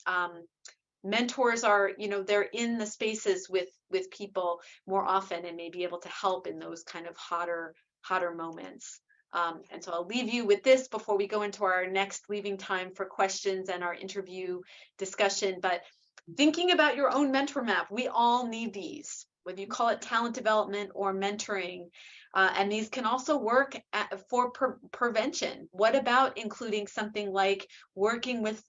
mentors are, they're in the spaces with people more often and may be able to help in those kind of hotter moments. And so I'll leave you with this before we go into our next leaving time for questions and our interview discussion. But thinking about your own mentor map, we all need these, whether you call it talent development or mentoring. And these can also work for prevention. What about including something like working with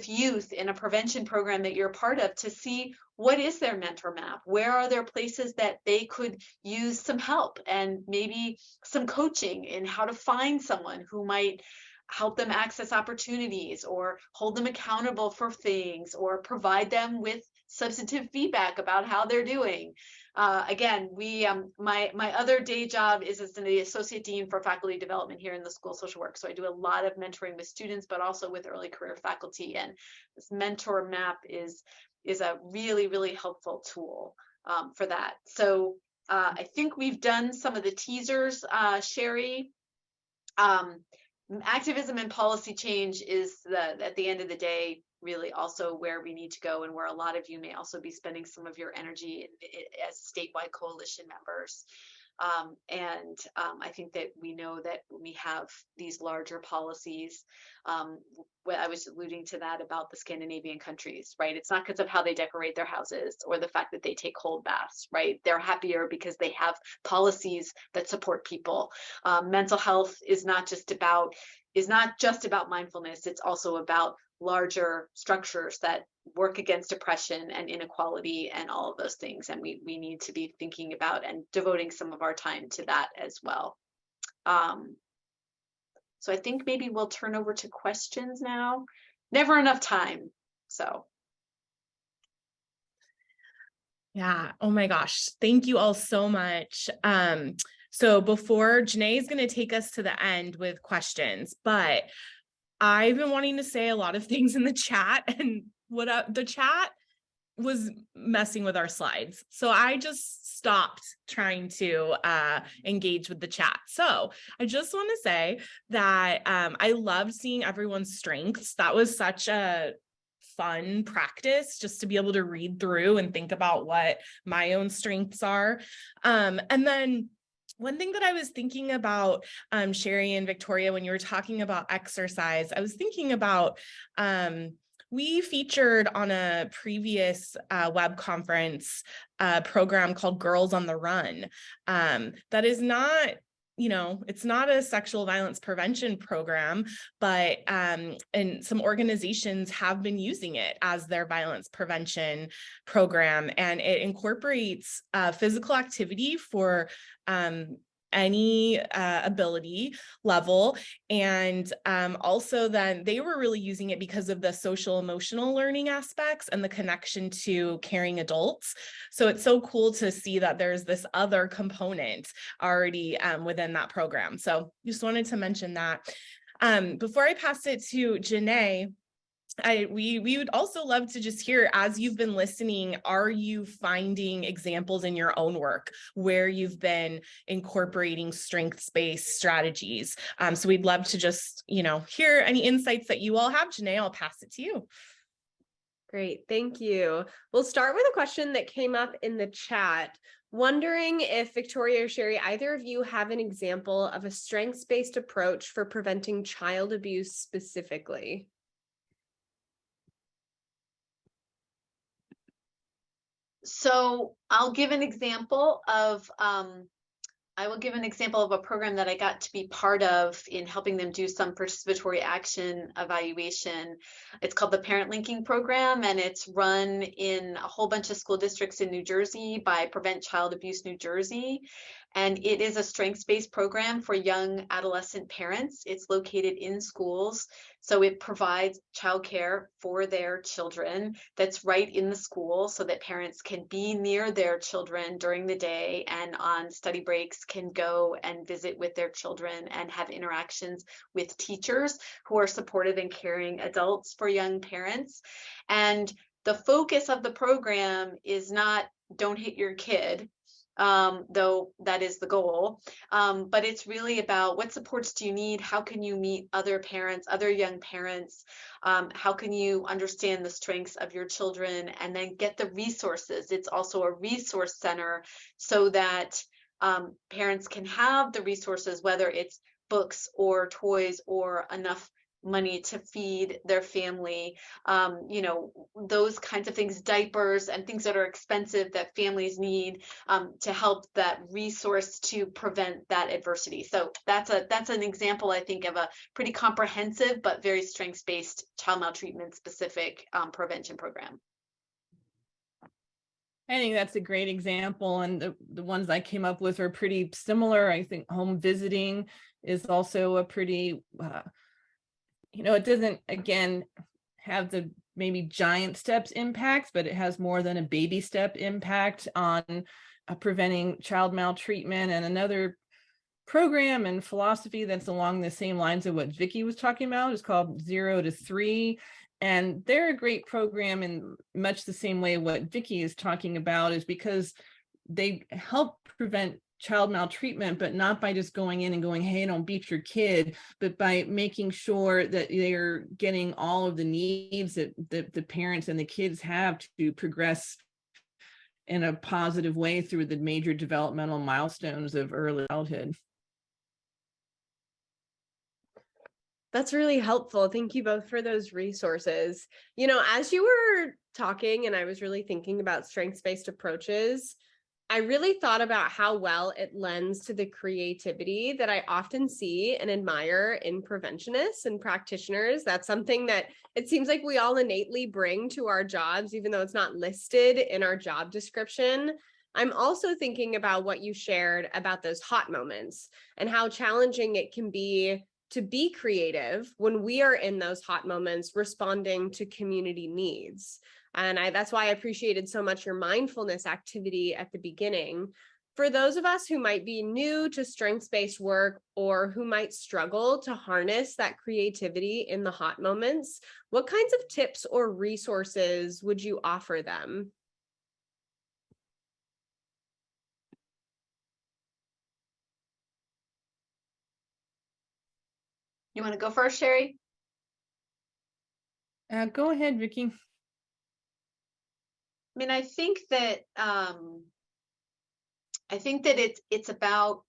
youth in a prevention program that you're a part of to see what is their mentor map? Where are there places that they could use some help and maybe some coaching in how to find someone who might help them access opportunities, or hold them accountable for things, or provide them with substantive feedback about how they're doing. Again, my other day job is as the Associate Dean for Faculty Development here in the School of Social Work. So I do a lot of mentoring with students, but also with early career faculty. And this mentor map is a really, really helpful tool for that. So I think we've done some of the teasers, Sherry. Activism and policy change is at the end of the day really also where we need to go, and where a lot of you may also be spending some of your energy as statewide coalition members. I think that we know that we have these larger policies. I was alluding to that about the Scandinavian countries, right? It's not because of how they decorate their houses or the fact that they take cold baths, right? They're happier because they have policies that support people. Mental health is not just about mindfulness. It's also about larger structures that work against oppression and inequality and all of those things. And we need to be thinking about and devoting some of our time to that as well. So I think maybe we'll turn over to questions now. Never enough time, so. Yeah, oh my gosh, thank you all so much. So before Janae is going to take us to the end with questions, but I've been wanting to say a lot of things in the chat, and the chat was messing with our slides. So I just stopped trying to engage with the chat. So I just want to say that I loved seeing everyone's strengths. That was such a fun practice just to be able to read through and think about what my own strengths are. And then one thing that I was thinking about, Sherry and Victoria, when you were talking about exercise, I was thinking about, we featured on a previous web conference program called Girls on the Run. That is not, it's not a sexual violence prevention program, but and some organizations have been using it as their violence prevention program, and it incorporates physical activity for any ability level. And also then they were really using it because of the social emotional learning aspects and the connection to caring adults. So it's so cool to see that there's this other component already within that program. So just wanted to mention that. Before I pass it to Janae, we would also love to just hear, as you've been listening, are you finding examples in your own work where you've been incorporating strengths-based strategies? So we'd love to just, hear any insights that you all have. Janae, I'll pass it to you. Great, thank you. We'll start with a question that came up in the chat. Wondering if Victoria or Sherry, either of you have an example of a strengths-based approach for preventing child abuse specifically? So I'll give an example of, a program that I got to be part of in helping them do some participatory action evaluation. It's called the Parent Linking Program, and it's run in a whole bunch of school districts in New Jersey by Prevent Child Abuse New Jersey. And it is a strengths-based program for young adolescent parents. It's located in schools. So it provides childcare for their children that's right in the school, so that parents can be near their children during the day, and on study breaks can go and visit with their children and have interactions with teachers who are supportive and caring adults for young parents. And the focus of the program is not don't hit your kid, though that is the goal. But it's really about what supports do you need? How can you meet other parents, other young parents? How can you understand the strengths of your children and then get the resources? It's also a resource center so that parents can have the resources, whether it's books or toys or enough money to feed their family, those kinds of things, diapers and things that are expensive that families need to help that resource to prevent that adversity. So that's an example, I think, of a pretty comprehensive but very strengths-based child maltreatment specific prevention program. I think that's a great example, and the ones I came up with are pretty similar. I think home visiting is also a pretty it doesn't, again, have the maybe giant steps impacts, but it has more than a baby step impact on preventing child maltreatment. And another program and philosophy that's along the same lines of what Vicky was talking about is called 0 to 3. And they're a great program in much the same way what Vicky is talking about, is because they help prevent child maltreatment, but not by just going in and going, hey, don't beat your kid, but by making sure that they're getting all of the needs that the parents and the kids have to progress in a positive way through the major developmental milestones of early childhood. That's really helpful. Thank you both for those resources. As you were talking and I was really thinking about strengths-based approaches, I really thought about how well it lends to the creativity that I often see and admire in preventionists and practitioners. That's something that it seems like we all innately bring to our jobs, even though it's not listed in our job description. I'm also thinking about what you shared about those hot moments and how challenging it can be to be creative when we are in those hot moments responding to community needs. And that's why I appreciated so much your mindfulness activity at the beginning. For those of us who might be new to strengths-based work or who might struggle to harness that creativity in the hot moments, what kinds of tips or resources would you offer them? You want to go first, Sherry? Go ahead, Vicky. I think that it's about,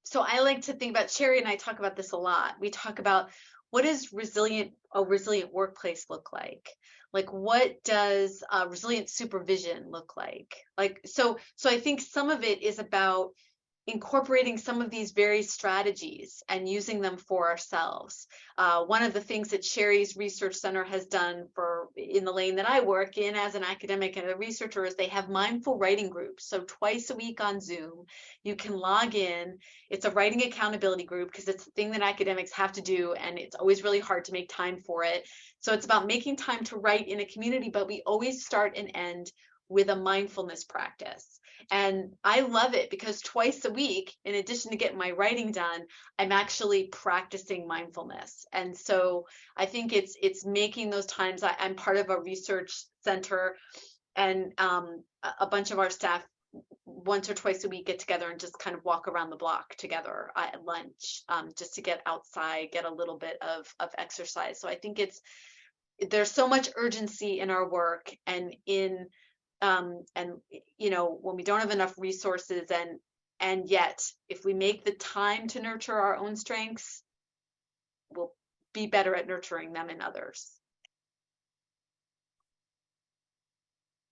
so I like to think about, Sherry and I talk about this a lot. We talk about what does a resilient workplace look like? Like, what does resilient supervision look like? So I think some of it is about incorporating some of these various strategies and using them for ourselves. One of the things that Sherry's Research Center has done in the lane that I work in as an academic and a researcher is they have mindful writing groups. So twice a week on Zoom, you can log in. It's a writing accountability group because it's a thing that academics have to do, and it's always really hard to make time for it. So it's about making time to write in a community, but we always start and end with a mindfulness practice. And I love it because twice a week, in addition to getting my writing done, I'm actually practicing mindfulness. And so I think it's making those times. I'm part of a research center, and a bunch of our staff once or twice a week get together and just kind of walk around the block together at lunch, just to get outside, get a little bit of exercise. So I think there's so much urgency in our work and in when we don't have enough resources, and yet if we make the time to nurture our own strengths, we'll be better at nurturing them in others.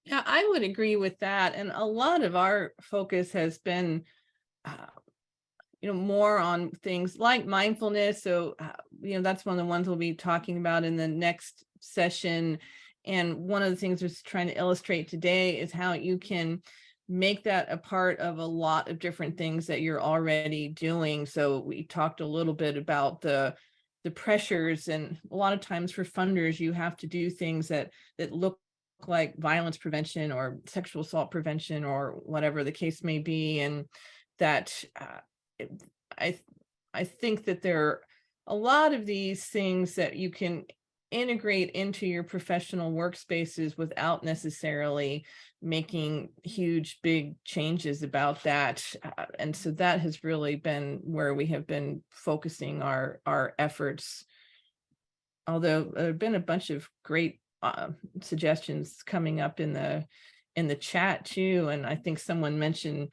Yeah, I would agree with that. And a lot of our focus has been, more on things like mindfulness. So, that's one of the ones we'll be talking about in the next session. And one of the things we're trying to illustrate today is how you can make that a part of a lot of different things that you're already doing. So we talked a little bit about the pressures, and a lot of times for funders, you have to do things that look like violence prevention or sexual assault prevention or whatever the case may be. And that I think that there are a lot of these things that you can integrate into your professional workspaces without necessarily making huge, big changes about that. And so that has really been where we have been focusing our efforts. Although there have been a bunch of great suggestions coming up in the chat too. And I think someone mentioned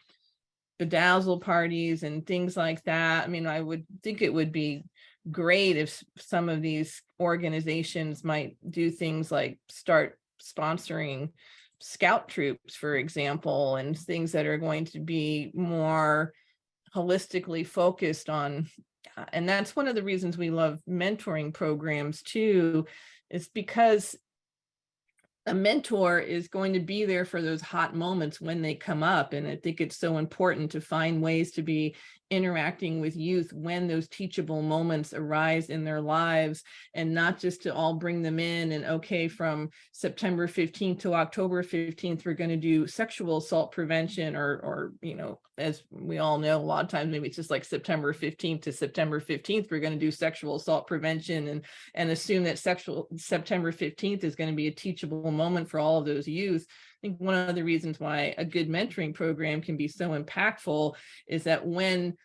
bedazzle parties and things like that. I would think it would be great if some of these organizations might do things like start sponsoring scout troops, for example, and things that are going to be more holistically focused on. And that's one of the reasons we love mentoring programs too, is because a mentor is going to be there for those hot moments when they come up. And I think it's so important to find ways to be interacting with youth when those teachable moments arise in their lives, and not just to all bring them in and, okay, from September 15th to October 15th, we're going to do sexual assault prevention, or, you know, as we all know, a lot of times maybe it's just like September 15th to September 15th, we're going to do sexual assault prevention, and assume that September 15th is going to be a teachable moment for all of those youth. I think one of the reasons why a good mentoring program can be so impactful is that when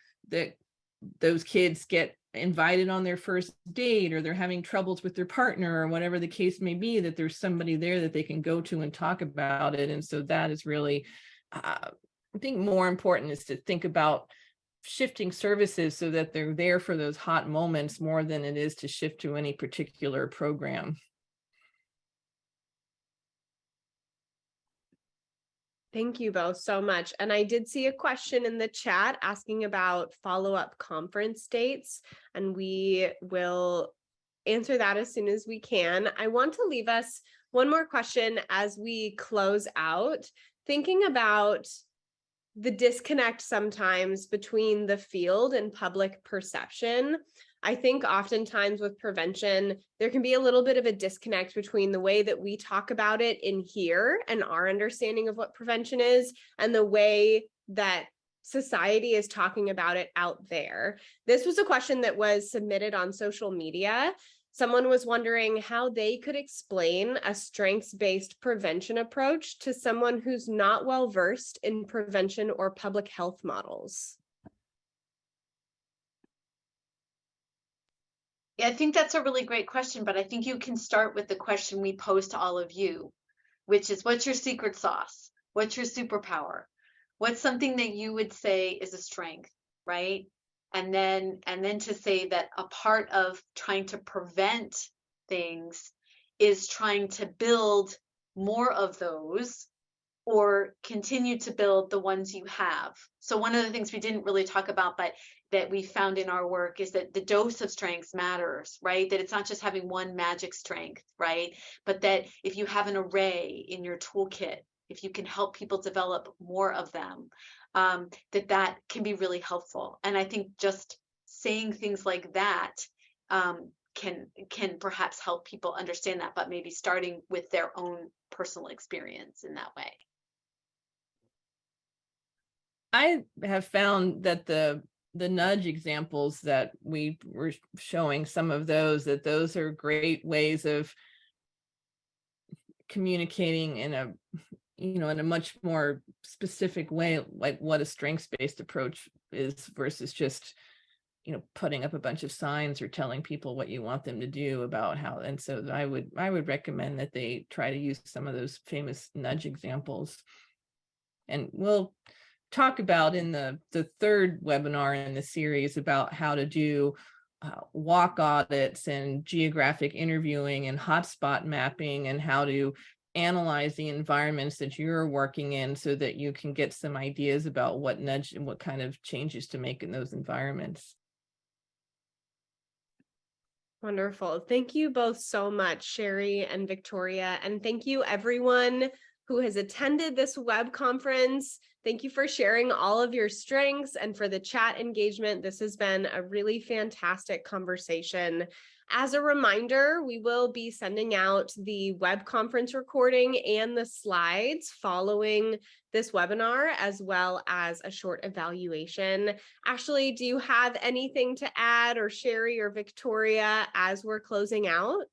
those kids get invited on their first date, or they're having troubles with their partner, or whatever the case may be, that there's somebody there that they can go to and talk about it. And so that is really, I think, more important, is to think about shifting services so that they're there for those hot moments more than it is to shift to any particular program. Thank you both so much. And I did see a question in the chat asking about follow-up conference dates, and we will answer that as soon as we can. I want to leave us one more question as we close out, thinking about the disconnect sometimes between the field and public perception. I think oftentimes with prevention, there can be a little bit of a disconnect between the way that we talk about it in here and our understanding of what prevention is, and the way that society is talking about it out there. This was a question that was submitted on social media. Someone was wondering how they could explain a strengths-based prevention approach to someone who's not well versed in prevention or public health models. Yeah, I think that's a really great question, but I think you can start with the question we pose to all of you, which is, what's your secret sauce? What's your superpower? What's something that you would say is a strength, right? And then to say that a part of trying to prevent things is trying to build more of those, or continue to build the ones you have. So one of the things we didn't really talk about, but that we found in our work, is that the dose of strengths matters, right? That it's not just having one magic strength, right? But that if you have an array in your toolkit, if you can help people develop more of them, that can be really helpful. And I think just saying things like that can perhaps help people understand that, but maybe starting with their own personal experience in that way. I have found that the nudge examples that we were showing, some of those are great ways of communicating in a, you know, in a much more specific way, like what a strengths-based approach is, versus just, you know, putting up a bunch of signs or telling people what you want them to do about how. And so I would recommend that they try to use some of those famous nudge examples. And we'll talk about in the third webinar in the series about how to do walk audits and geographic interviewing and hotspot mapping, and how to analyze the environments that you're working in so that you can get some ideas about what nudge and what kind of changes to make in those environments. Wonderful. Thank you both so much, Sherry and Victoria. And thank you everyone who has attended this web conference. Thank you for sharing all of your strengths and for the chat engagement. This has been a really fantastic conversation. As a reminder, we will be sending out the web conference recording and the slides following this webinar, as well as a short evaluation. Ashley, do you have anything to add, or Sherry or Victoria, as we're closing out?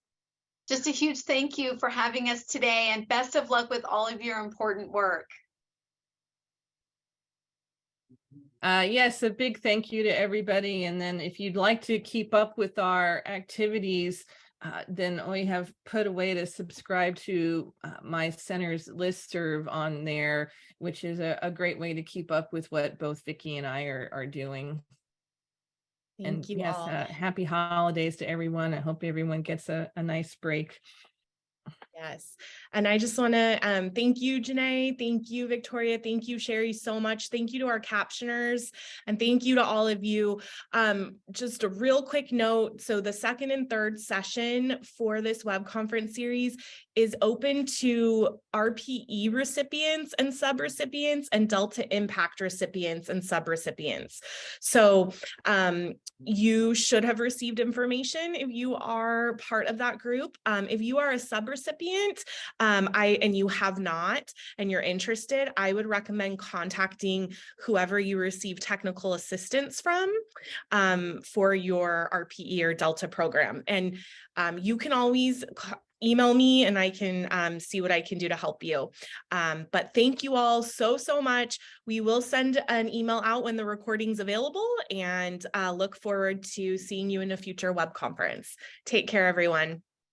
Just a huge thank you for having us today, and best of luck with all of your important work. Yes, a big thank you to everybody. And then if you'd like to keep up with our activities, then we have put a way to subscribe to my center's listserv on there, which is a great way to keep up with what both Vicki and I are doing. Thank you yes, all. Happy holidays to everyone. I hope everyone gets a nice break. Yes. And I just want to thank you, Janae. Thank you, Victoria. Thank you, Sherry, so much. Thank you to our captioners, and thank you to all of you. Just a real quick note. So the second and third session for this web conference series is open to RPE recipients and subrecipients and Delta Impact recipients and subrecipients. So you should have received information if you are part of that group. If you are a subrecipient and you have not and you're interested, I would recommend contacting whoever you receive technical assistance from for your RPE or Delta program. And you can always email me and I can see what I can do to help you. But thank you all so much. We will send an email out when the recording's available, and look forward to seeing you in a future web conference. Take care, everyone.